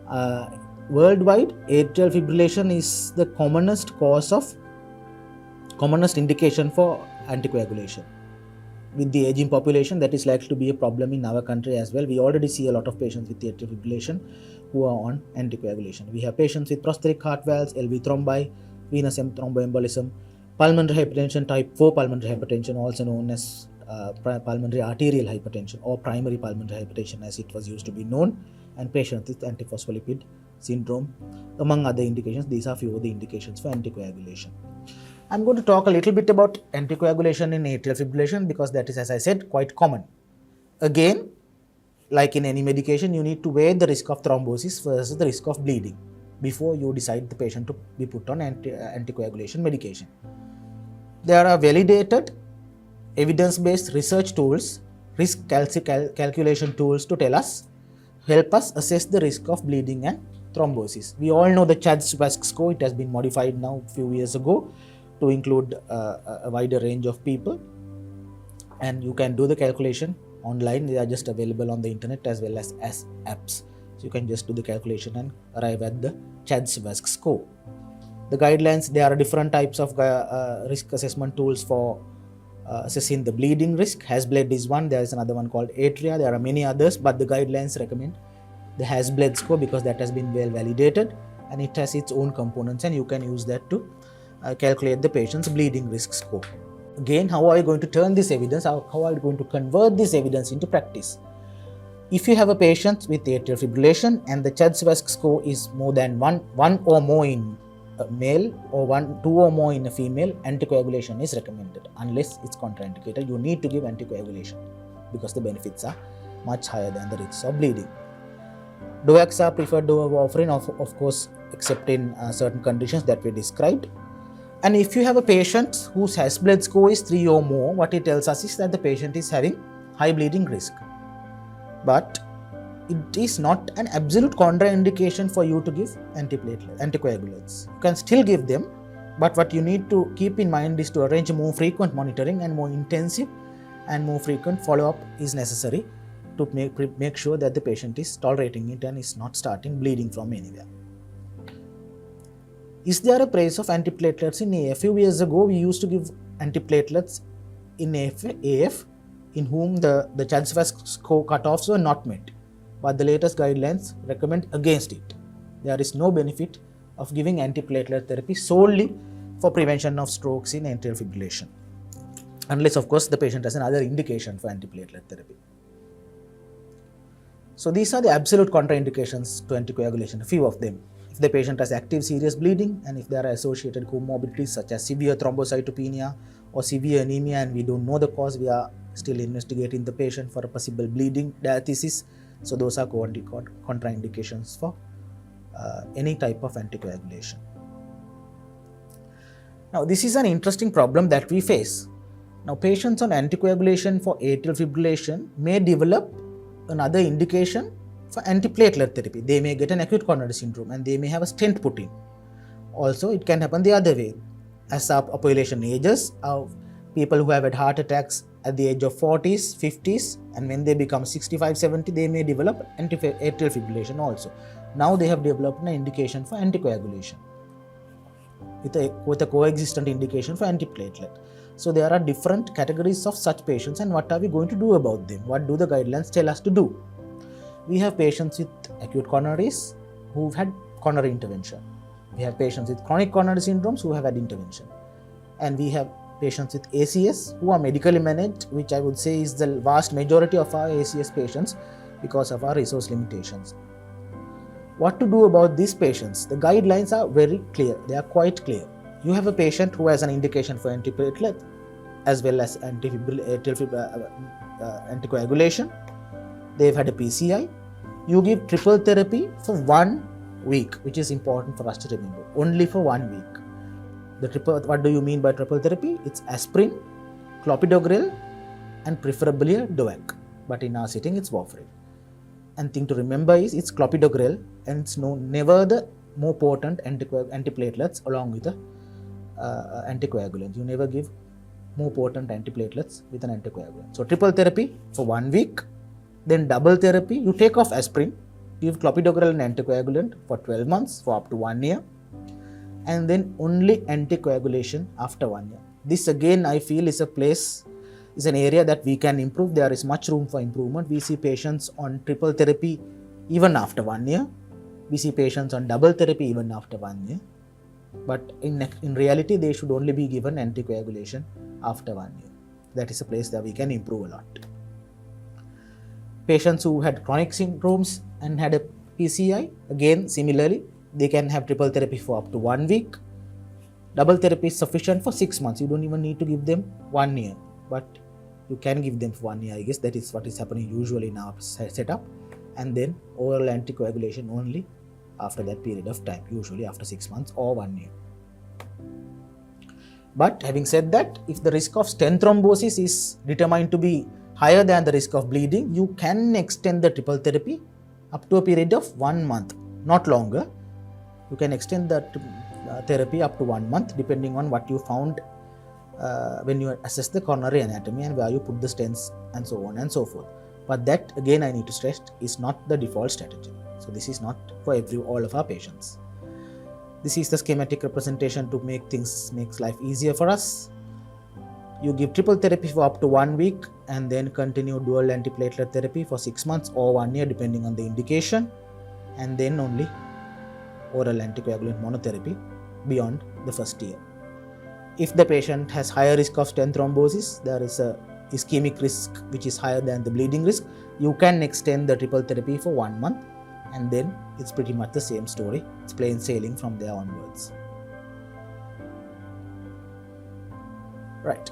atrial fibrillation is the commonest indication for anticoagulation. With the aging population, that is likely to be a problem in our country as well. We already see a lot of patients with atrial fibrillation who are on anticoagulation. We have patients with prosthetic heart valves, LV thrombi, venous thromboembolism, pulmonary hypertension, type 4 pulmonary hypertension, also known as pulmonary arterial hypertension or primary pulmonary hypertension as it was used to be known, and patients with antiphospholipid syndrome, among other indications. These are few of the indications for anticoagulation. I'm going to talk a little bit about anticoagulation in atrial fibrillation because that is, as I said, quite common. Again, like in any medication, you need to weigh the risk of thrombosis versus the risk of bleeding before you decide the patient to be put on anticoagulation medication. There are validated, evidence-based research tools, risk calculation tools to help us assess the risk of bleeding and thrombosis. We all know the CHADS-VASc score. It has been modified now a few years ago to include a wider range of people, and you can do the calculation online. They are just available on the internet as well as apps, so you can just do the calculation and arrive at the CHADS-VASc score. The guidelines, there are different types of risk assessment tools for assessing the bleeding risk. HAS-BLED is one. There is another one called ATRIA. There are many others, but the guidelines recommend the HAS-BLED score because that has been well validated and it has its own components, and you can use that to calculate the patient's bleeding risk score. Again, how are you going to turn this evidence? How are you going to convert this evidence into practice? If you have a patient with atrial fibrillation and the CHADS-VASc score is more than one or more in a male or two or more in a female, anticoagulation is recommended. Unless it's contraindicated, you need to give anticoagulation because the benefits are much higher than the risks of bleeding. DOACs are preferred over warfarin, of course, except in certain conditions that we described. And if you have a patient whose HAS-BLED score is 3 or more, what it tells us is that the patient is having high bleeding risk. But it is not an absolute contraindication for you to give anticoagulants. You can still give them, but what you need to keep in mind is to arrange more frequent monitoring, and more intensive and more frequent follow-up is necessary to make sure that the patient is tolerating it and is not starting bleeding from anywhere. Is there a place of antiplatelets in AF? A few years ago, we used to give antiplatelets in AF in whom the CHADS-VASc score cutoffs were not met. But the latest guidelines recommend against it. There is no benefit of giving antiplatelet therapy solely for prevention of strokes in atrial fibrillation. Unless, of course, the patient has another indication for antiplatelet therapy. So these are the absolute contraindications to anticoagulation, a few of them. If the patient has active serious bleeding, and if there are associated comorbidities such as severe thrombocytopenia or severe anemia and we don't know the cause, we are still investigating the patient for a possible bleeding diathesis. So those are contraindications for any type of anticoagulation. Now this is an interesting problem that we face. Now patients on anticoagulation for atrial fibrillation may develop another indication for antiplatelet therapy. They may get an acute coronary syndrome and they may have a stent put in. Also, it can happen the other way. As our population ages, people who have had heart attacks at the age of 40s, 50s, and when they become 65, 70, they may develop atrial fibrillation also. Now they have developed an indication for anticoagulation with a coexistent indication for antiplatelet. So there are different categories of such patients, and what are we going to do about them? What do the guidelines tell us to do? We have patients with acute coronaries who've had coronary intervention. We have patients with chronic coronary syndromes who have had intervention. And we have patients with ACS who are medically managed, which I would say is the vast majority of our ACS patients because of our resource limitations. What to do about these patients? The guidelines are very clear. They are quite clear. You have a patient who has an indication for antiplatelet as well as anticoagulation. They've had a PCI. You give triple therapy for 1 week, which is important for us to remember. Only for 1 week. What do you mean by triple therapy? It's aspirin, clopidogrel, and preferably a DOAC. But in our setting, it's warfarin. And thing to remember is it's clopidogrel, and it's never the more potent antiplatelets along with the anticoagulant. You never give more potent antiplatelets with an anticoagulant. So triple therapy for 1 week. Then double therapy, you take off aspirin, give clopidogrel and anticoagulant for 12 months for up to 1 year, and then only anticoagulation after 1 year. This again I feel is an area that we can improve. There is much room for improvement. We see patients on triple therapy even after 1 year. We see patients on double therapy even after 1 year. But in reality, they should only be given anticoagulation after 1 year. That is a place that we can improve a lot. Patients who had chronic syndromes and had a PCI, again similarly, they can have triple therapy for up to 1 week. Double therapy is sufficient for 6 months. You don't even need to give them 1 year, but you can give them for 1 year. I guess that is what is happening usually in our setup. And then oral anticoagulation only after that period of time, usually after 6 months or 1 year. But having said that, if the risk of stent thrombosis is determined to be higher than the risk of bleeding, you can extend the triple therapy up to a period of 1 month, not longer. You can extend the therapy up to 1 month depending on what you found when you assess the coronary anatomy and where you put the stents and so on and so forth. But that, again, I need to stress, is not the default strategy. So this is not for all of our patients. This is the schematic representation to makes life easier for us. You give triple therapy for up to 1 week and then continue dual antiplatelet therapy for 6 months or 1 year depending on the indication, and then only oral anticoagulant monotherapy beyond the first year. If the patient has higher risk of stent thrombosis, there is a ischemic risk which is higher than the bleeding risk, you can extend the triple therapy for 1 month, and then it's pretty much the same story. It's plain sailing from there onwards. Right.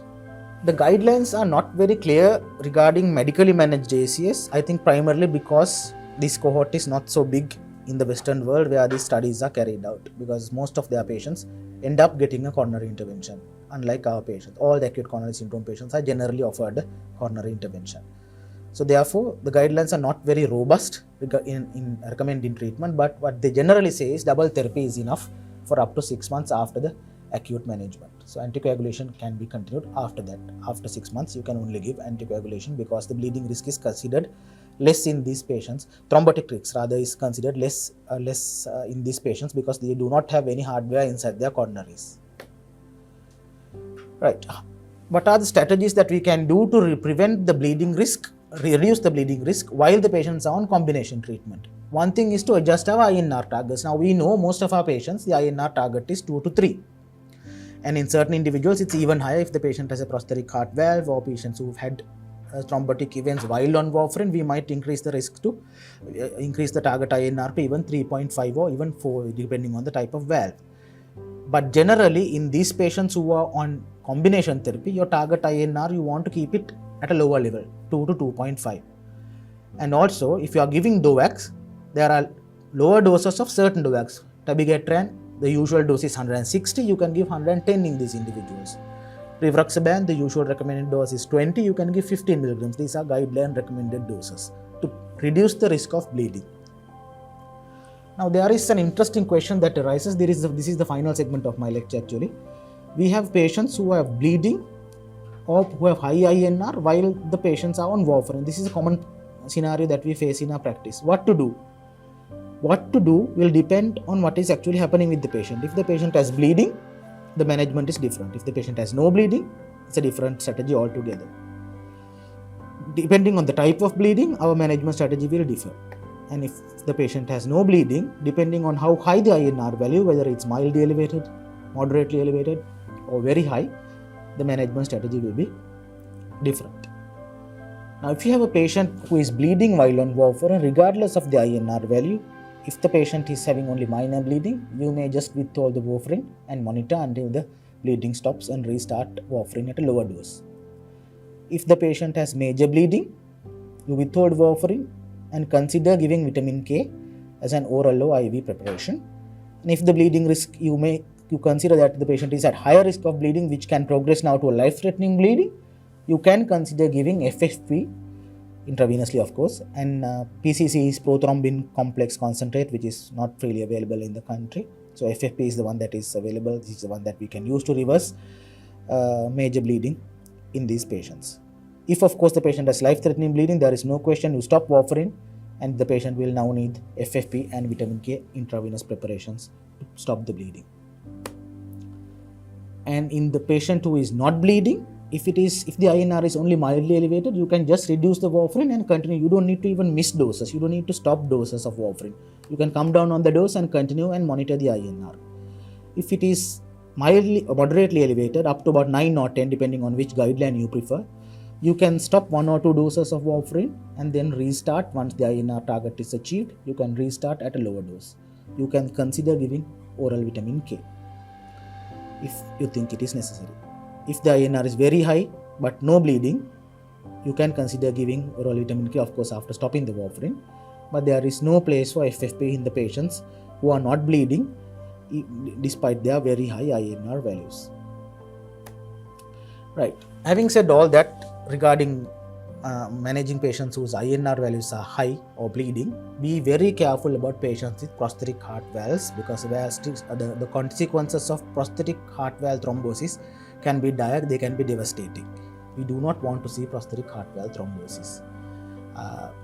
The guidelines are not very clear regarding medically managed ACS, I think primarily because this cohort is not so big in the Western world where these studies are carried out, because most of their patients end up getting a coronary intervention, unlike our patients. All the acute coronary syndrome patients are generally offered a coronary intervention. So therefore, the guidelines are not very robust in recommending treatment, but what they generally say is double therapy is enough for up to 6 months after the acute management. So anticoagulation can be continued after that. After 6 months, you can only give anticoagulation because the bleeding risk is considered less in these patients. Thrombotic risk rather is considered less in these patients because they do not have any hardware inside their coronaries. Right. What are the strategies that we can do to prevent the bleeding risk, reduce the bleeding risk while the patients are on combination treatment? One thing is to adjust our INR targets. Now we know most of our patients, the INR target is 2 to 3. And in certain individuals, it's even higher if the patient has a prosthetic heart valve or patients who've had thrombotic events while on warfarin, we might increase the risk to increase the target INR to even 3.5 or even 4, depending on the type of valve. But generally, in these patients who are on combination therapy, your target INR, you want to keep it at a lower level, 2 to 2.5. And also, if you are giving DOACs, there are lower doses of certain DOACs. Dabigatran, the usual dose is 160, you can give 110 in these individuals. Rivaroxaban, the usual recommended dose is 20, you can give 15 milligrams. These are guideline recommended doses to reduce the risk of bleeding. Now, there is an interesting question that arises. This is the final segment of my lecture actually. We have patients who have bleeding or who have high INR while the patients are on warfarin. This is a common scenario that we face in our practice. What to do? What to do will depend on what is actually happening with the patient. If the patient has bleeding, the management is different. If the patient has no bleeding, it's a different strategy altogether. Depending on the type of bleeding, our management strategy will differ. And if the patient has no bleeding, depending on how high the INR value, whether it's mildly elevated, moderately elevated, or very high, the management strategy will be different. Now, if you have a patient who is bleeding while on warfarin, regardless of the INR value, if the patient is having only minor bleeding, you may just withhold the warfarin and monitor until the bleeding stops and restart warfarin at a lower dose. If the patient has major bleeding, you withhold warfarin and consider giving vitamin K as an oral or IV preparation. And if the bleeding risk, you consider that the patient is at higher risk of bleeding, which can progress now to a life-threatening bleeding, you can consider giving FFP intravenously, of course, and PCC is prothrombin complex concentrate, which is not freely available in the country. So FFP is the one that is available. This is the one that we can use to reverse major bleeding in these patients. If, of course, the patient has life-threatening bleeding, there is no question, you stop warfarin and the patient will now need FFP and vitamin K intravenous preparations to stop the bleeding. And in the patient who is not bleeding, if the INR is only mildly elevated, you can just reduce the warfarin and continue. You don't need to even miss doses. You don't need to stop doses of warfarin. You can come down on the dose and continue and monitor the INR. If it is mildly or moderately elevated, up to about 9 or 10, depending on which guideline you prefer, you can stop 1 or 2 doses of warfarin and then restart once the INR target is achieved. You can restart at a lower dose. You can consider giving oral vitamin K if you think it is necessary. If the INR is very high but no bleeding, you can consider giving oral vitamin K, of course, after stopping the warfarin. But there is no place for FFP in the patients who are not bleeding despite their very high INR values. Right. Having said all that regarding managing patients whose INR values are high or bleeding, be very careful about patients with prosthetic heart valves, because the consequences of prosthetic heart valve thrombosis can be dire, they can be devastating. We do not want to see prosthetic heart valve thrombosis.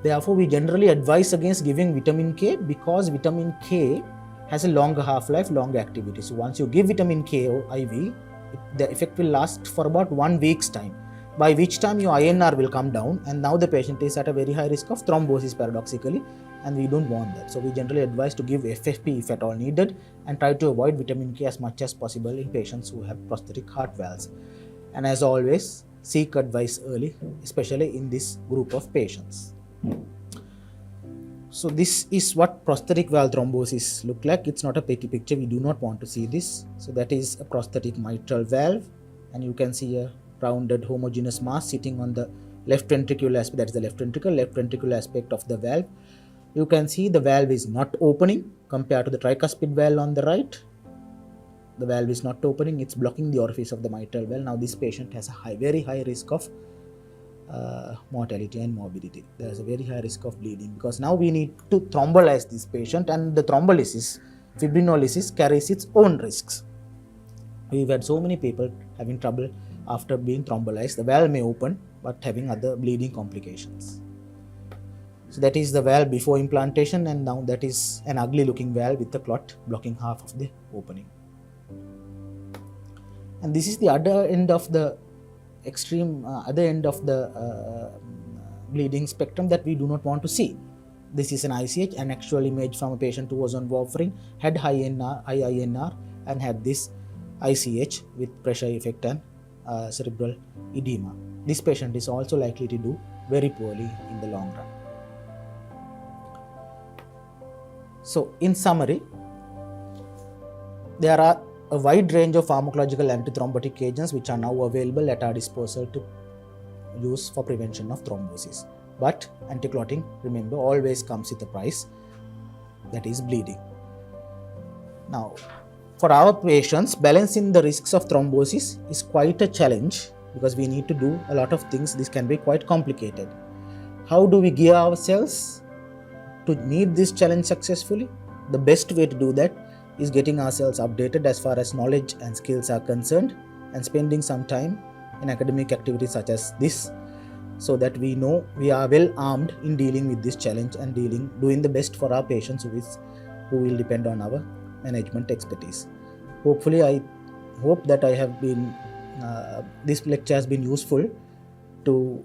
Therefore, we generally advise against giving vitamin K, because vitamin K has a longer half-life, longer activity. So once you give vitamin K or IV, the effect will last for about 1 week's time, by which time your INR will come down, and now the patient is at a very high risk of thrombosis paradoxically, and we don't want that. So we generally advise to give FFP if at all needed, and try to avoid vitamin K as much as possible in patients who have prosthetic heart valves. And as always, seek advice early, especially in this group of patients. So this is what prosthetic valve thrombosis look like. It's not a pretty picture. We do not want to see this. So that is a prosthetic mitral valve, and you can see a rounded homogeneous mass sitting on the left ventricular aspect. That is the left ventricular aspect of the valve. You can see the valve is not opening compared to the tricuspid valve on the right. The valve is not opening. It's blocking the orifice of the mitral valve. Now this patient has a very high risk of mortality and morbidity. There is a very high risk of bleeding, because now we need to thrombolize this patient, and the thrombolysis, fibrinolysis, carries its own risks. We've had so many people having trouble after being thrombolized. The valve may open, but having other bleeding complications. So that is the valve before implantation, and now that is an ugly looking valve with the clot blocking half of the opening. And this is the other end of the bleeding spectrum that we do not want to see. This is an ICH, an actual image from a patient who was on warfarin, had high INR, and had this ICH with pressure effect and cerebral edema. This patient is also likely to do very poorly in the long run. So, in summary, there are a wide range of pharmacological antithrombotic agents which are now available at our disposal to use for prevention of thrombosis. But anti-clotting, remember, always comes with a price, that is bleeding. Now, for our patients, balancing the risks of thrombosis is quite a challenge because we need to do a lot of things. This can be quite complicated. How do we gear ourselves to meet this challenge successfully? The best way to do that is getting ourselves updated as far as knowledge and skills are concerned and spending some time in academic activities such as this, so that we know we are well armed in dealing with this challenge and doing the best for our patients who will depend on our management expertise. Hopefully, I hope that this lecture has been useful to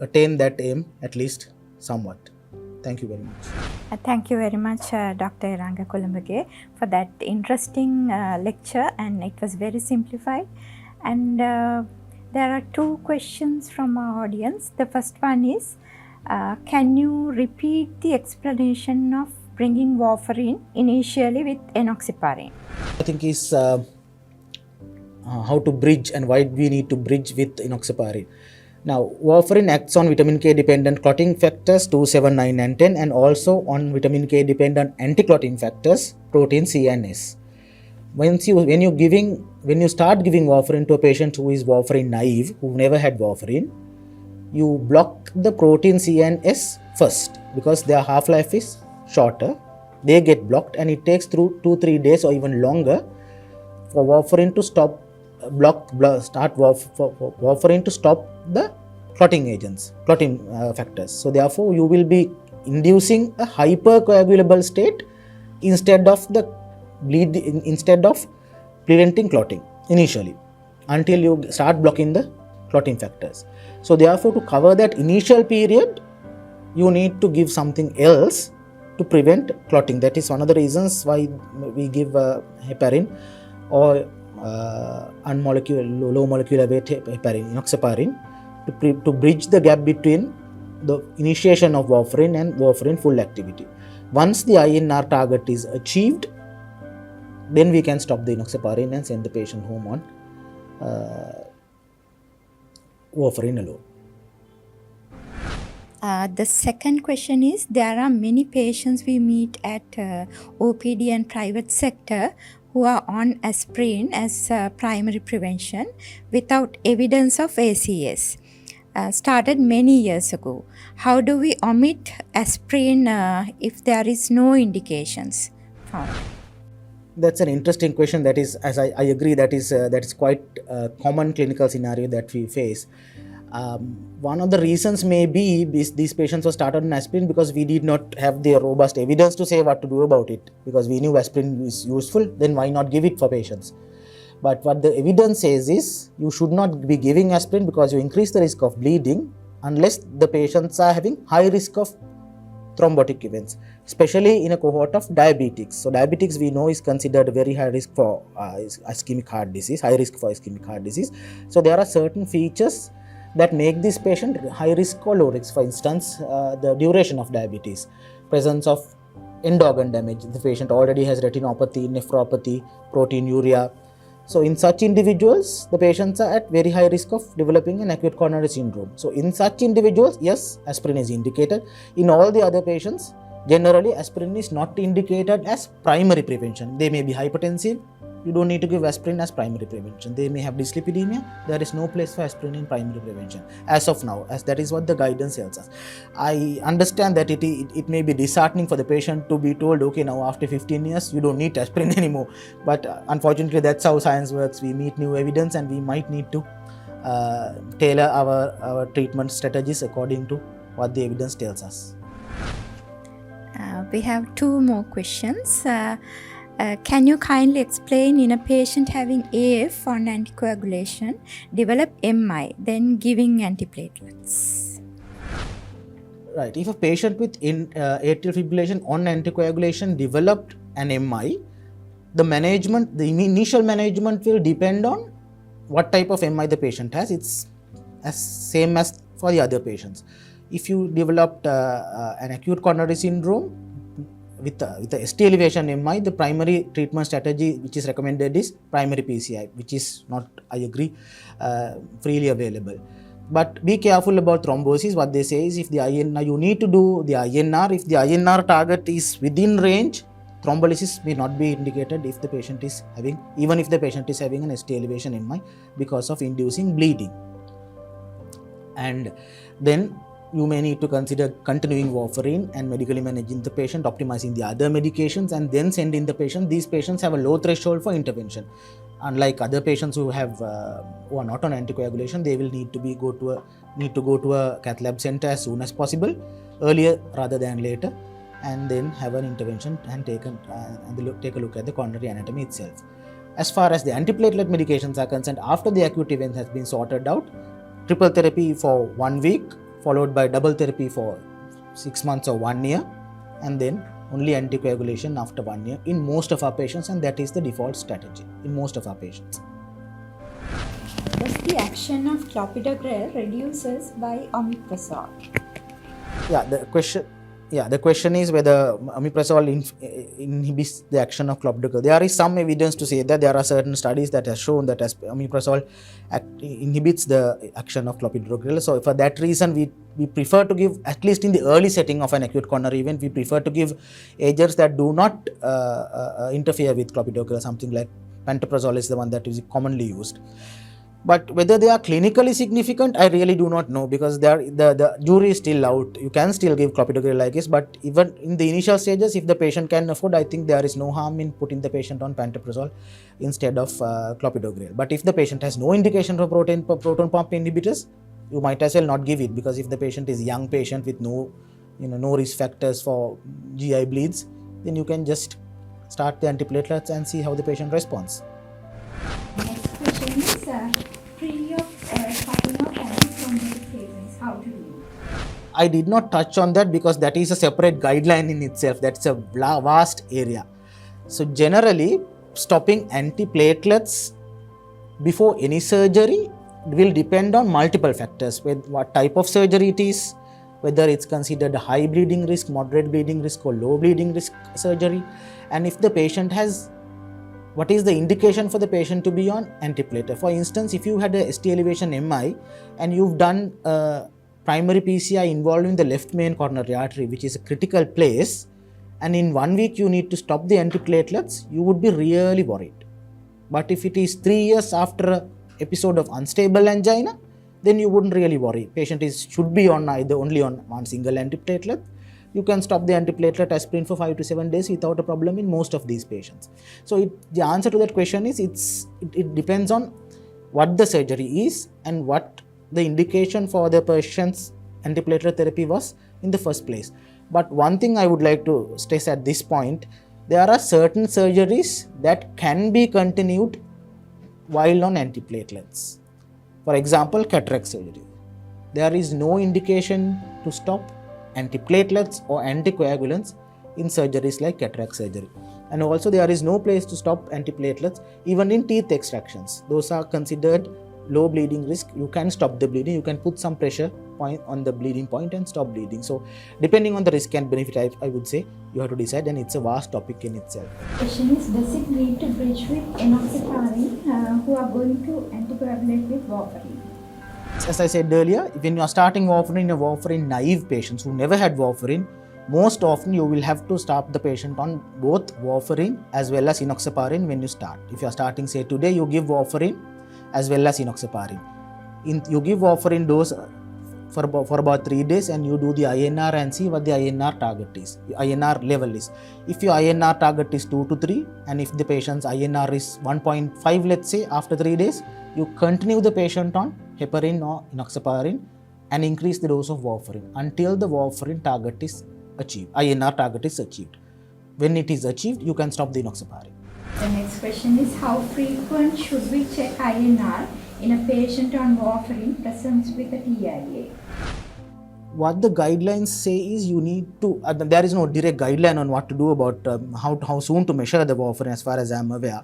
attain that aim at least somewhat. Thank you very much. Thank you very much, Dr. Eranga Colombage, for that interesting lecture, and it was very simplified. And there are two questions from our audience. The first one is, can you repeat the explanation of bringing warfarin initially with enoxaparin? I think is how to bridge and why we need to bridge with enoxaparin. Now, warfarin acts on vitamin K dependent clotting factors 2, 7, 9 and 10, and also on vitamin K dependent anti-clotting factors protein C and S. When you start giving warfarin to a patient who is warfarin naive, who never had warfarin, you block the protein C and S first because their half-life is shorter. They get blocked and it takes through 2-3 days or even longer for warfarin to stop warfarin to stop the clotting factors. So therefore you will be inducing a hypercoagulable state instead of preventing clotting initially, until you start blocking the clotting factors. So therefore, to cover that initial period, you need to give something else to prevent clotting. That is one of the reasons why we give heparin or low molecular weight heparin, enoxaparin, to bridge the gap between the initiation of warfarin and warfarin full activity. Once the INR target is achieved, then we can stop the enoxaparin and send the patient home on warfarin alone. The second question is, there are many patients we meet at OPD and private sector who are on aspirin as primary prevention without evidence of ACS. Started many years ago. How do we omit aspirin if there is no indications found? That's an interesting question. That is, as I agree, that is quite a common clinical scenario that we face. One of the reasons may be these patients were started on aspirin because we did not have the robust evidence to say what to do about it. Because we knew aspirin is useful, then why not give it for patients? But what the evidence says is you should not be giving aspirin because you increase the risk of bleeding unless the patients are having high risk of thrombotic events, especially in a cohort of diabetics. So diabetics we know is considered very high risk for ischemic heart disease, high risk for ischemic heart disease. So there are certain features that make this patient high risk or low risk. For instance, the duration of diabetes, presence of end organ damage. The patient already has retinopathy, nephropathy, proteinuria. So in such individuals, the patients are at very high risk of developing an acute coronary syndrome. So in such individuals, yes, aspirin is indicated. In all the other patients, generally aspirin is not indicated as primary prevention. They may be hypertensive. You don't need to give aspirin as primary prevention. They may have dyslipidemia. There is no place for aspirin in primary prevention as of now, as that is what the guidance tells us. I understand that it may be disheartening for the patient to be told, okay, now after 15 years, you don't need aspirin anymore. But unfortunately, that's how science works. We meet new evidence and we might need to tailor our treatment strategies according to what the evidence tells us. We have two more questions. Can you kindly explain, in a patient having AF on anticoagulation, develop MI, then giving antiplatelets? Right. If a patient with atrial fibrillation on anticoagulation developed an MI, the initial management will depend on what type of MI the patient has, it's as same as for the other patients. If you developed an acute coronary syndrome with a ST elevation MI, the primary treatment strategy which is recommended is primary PCI, which is not, I agree, freely available. But be careful about thrombosis. What they say is, if the INR, you need to do the INR. If the INR target is within range, thrombolysis may not be indicated if the patient is having, even if the patient is having an ST elevation MI, because of inducing bleeding. And then you may need to consider continuing warfarin and medically managing the patient, optimizing the other medications, and then sending the patient. These patients have a low threshold for intervention. Unlike other patients who are not on anticoagulation, they will need to go to a cath lab center as soon as possible, earlier rather than later, and then have an intervention and take a look at the coronary anatomy itself. As far as the antiplatelet medications are concerned, after the acute event has been sorted out, triple therapy for 1 week, followed by double therapy for 6 months or 1 year, and then only anticoagulation after 1 year in most of our patients, and that is the default strategy in most of our patients. Does the action of clopidogrel reduces by omeprazole? The question is whether omeprazole inhibits the action of clopidogrel. There is some evidence to say that there are certain studies that have shown that omeprazole inhibits the action of clopidogrel. So for that reason, we prefer to give, at least in the early setting of an acute coronary event, we prefer to give agents that do not interfere with clopidogrel. Something like pantoprazole is the one that is commonly used. But whether they are clinically significant, I really do not know, because the jury is still out. You can still give clopidogrel like this, but even in the initial stages, if the patient can afford, I think there is no harm in putting the patient on pantoprazole instead of clopidogrel. But if the patient has no indication for proton pump inhibitors, you might as well not give it, because if the patient is a young patient with no risk factors for GI bleeds, then you can just start the antiplatelets and see how the patient responds. Next question is, free of cutting of antithrombotic treatments, how to do? I did not touch on that because that is a separate guideline in itself. That's a vast area. So generally, stopping antiplatelets before any surgery will depend on multiple factors, with what type of surgery it is, whether it's considered a high bleeding risk, moderate bleeding risk, or low bleeding risk surgery, and if the patient has, what is the indication for the patient to be on antiplatelet. For instance, if you had a ST elevation MI and you've done primary PCI involving the left main coronary artery, which is a critical place, and in 1 week you need to stop the antiplatelets, you would be really worried. But if it is 3 years after an episode of unstable angina, then you wouldn't really worry. Patient should be on either only on one single antiplatelet. You can stop the antiplatelet aspirin for 5 to 7 days without a problem in most of these patients. So the answer to that question is it depends on what the surgery is and what the indication for the patient's antiplatelet therapy was in the first place. But one thing I would like to stress at this point, there are certain surgeries that can be continued while on antiplatelets. For example, cataract surgery. There is no indication to stop antiplatelets or anticoagulants in surgeries like cataract surgery. And also there is no place to stop antiplatelets even in teeth extractions. Those are considered low bleeding risk. You can stop the bleeding, you can put some pressure point on the bleeding point and stop bleeding. So depending on the risk and benefit, I would say you have to decide, and it's a vast topic in itself. Question is, does it need to bridge with enoxaparin who are going to anticoagulate with warfarin? As I said earlier, when you are starting warfarin in a warfarin naive patients who never had warfarin, most often you will have to start the patient on both warfarin as well as enoxaparin when you start. If you are starting, say today, you give warfarin as well as enoxaparin. You give warfarin dose for about 3 days, and you do the INR and see what the INR target is, INR level is. If your INR target is 2 to 3, and if the patient's INR is 1.5, let's say, after 3 days, you continue the patient on heparin or enoxaparin and increase the dose of warfarin until the warfarin target is achieved, INR target is achieved. When it is achieved, you can stop the enoxaparin. The next question is, how frequent should we check INR in a patient on warfarin present with a TIA? what the guidelines say is you need to, there is no direct guideline on what to do about how soon to measure the warfarin as far as I am aware,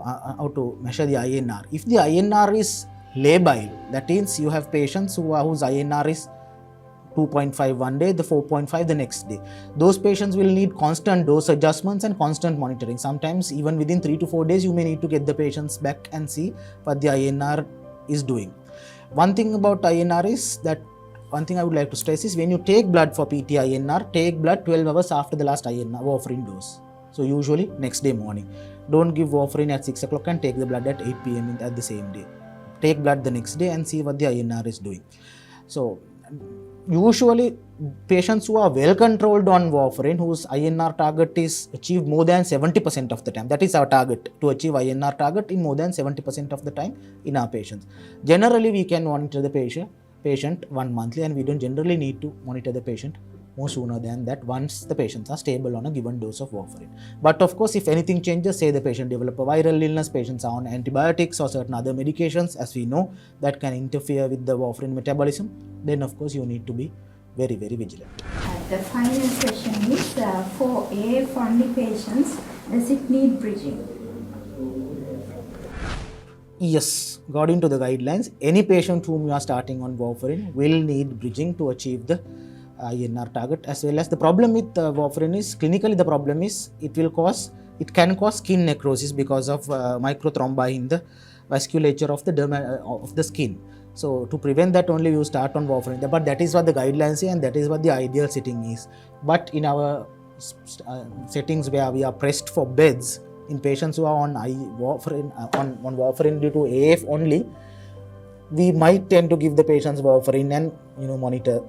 how to measure the INR. If the INR is labile, that means you have patients whose INR is 2.5 one day, the 4.5 the next day. Those patients will need constant dose adjustments and constant monitoring. Sometimes even within 3 to 4 days, you may need to get the patients back and see what the INR is doing. One thing about INR is that, one thing I would like to stress is when you take blood for PT-INR, take blood 12 hours after the last INR warfarin dose. So usually next day morning. Don't give warfarin at 6 o'clock and take the blood at 8 p.m. at the same day. Take blood the next day and see what the INR is doing. So usually patients who are well controlled on warfarin, whose INR target is achieved more than 70% of the time. That is our target, to achieve INR target in more than 70% of the time in our patients. Generally, we can monitor the patient one monthly, and we don't generally need to monitor the patient more sooner than that once the patients are stable on a given dose of warfarin. But of course, if anything changes, say the patient develop a viral illness, patients are on antibiotics or certain other medications, as we know, that can interfere with the warfarin metabolism, then of course you need to be very, very vigilant. The final question is, for AF-only patients, does it need bridging? Yes, according to the guidelines, any patient whom you are starting on warfarin will need bridging to achieve the INR target, as well as the problem with warfarin is, clinically the problem is it can cause skin necrosis because of microthrombi in the vasculature of the skin. So to prevent that only you start on warfarin, but that is what the guidelines say and that is what the ideal setting is. But in our settings where we are pressed for beds, in patients who are on warfarin due to AF only, we might tend to give the patients warfarin and monitor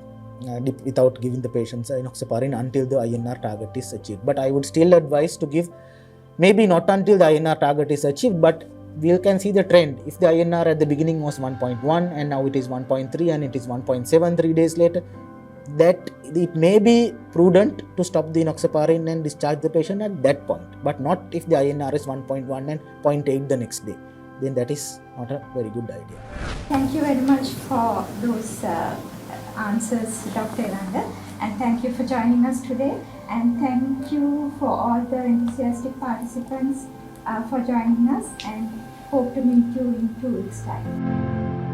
without giving the patients enoxaparin until the INR target is achieved. But I would still advise to give, maybe not until the INR target is achieved, but we can see the trend. If the INR at the beginning was 1.1 and now it is 1.3 and it is 1.7 3 days later, that it may be prudent to stop the enoxaparin and discharge the patient at that point, but not if the INR is 1.1 and 0.8 the next day. Then that is not a very good idea. Thank you very much for those answers, Dr. Eranga, and thank you for joining us today, and thank you for all the enthusiastic participants for joining us, and hope to meet you in 2 weeks' time.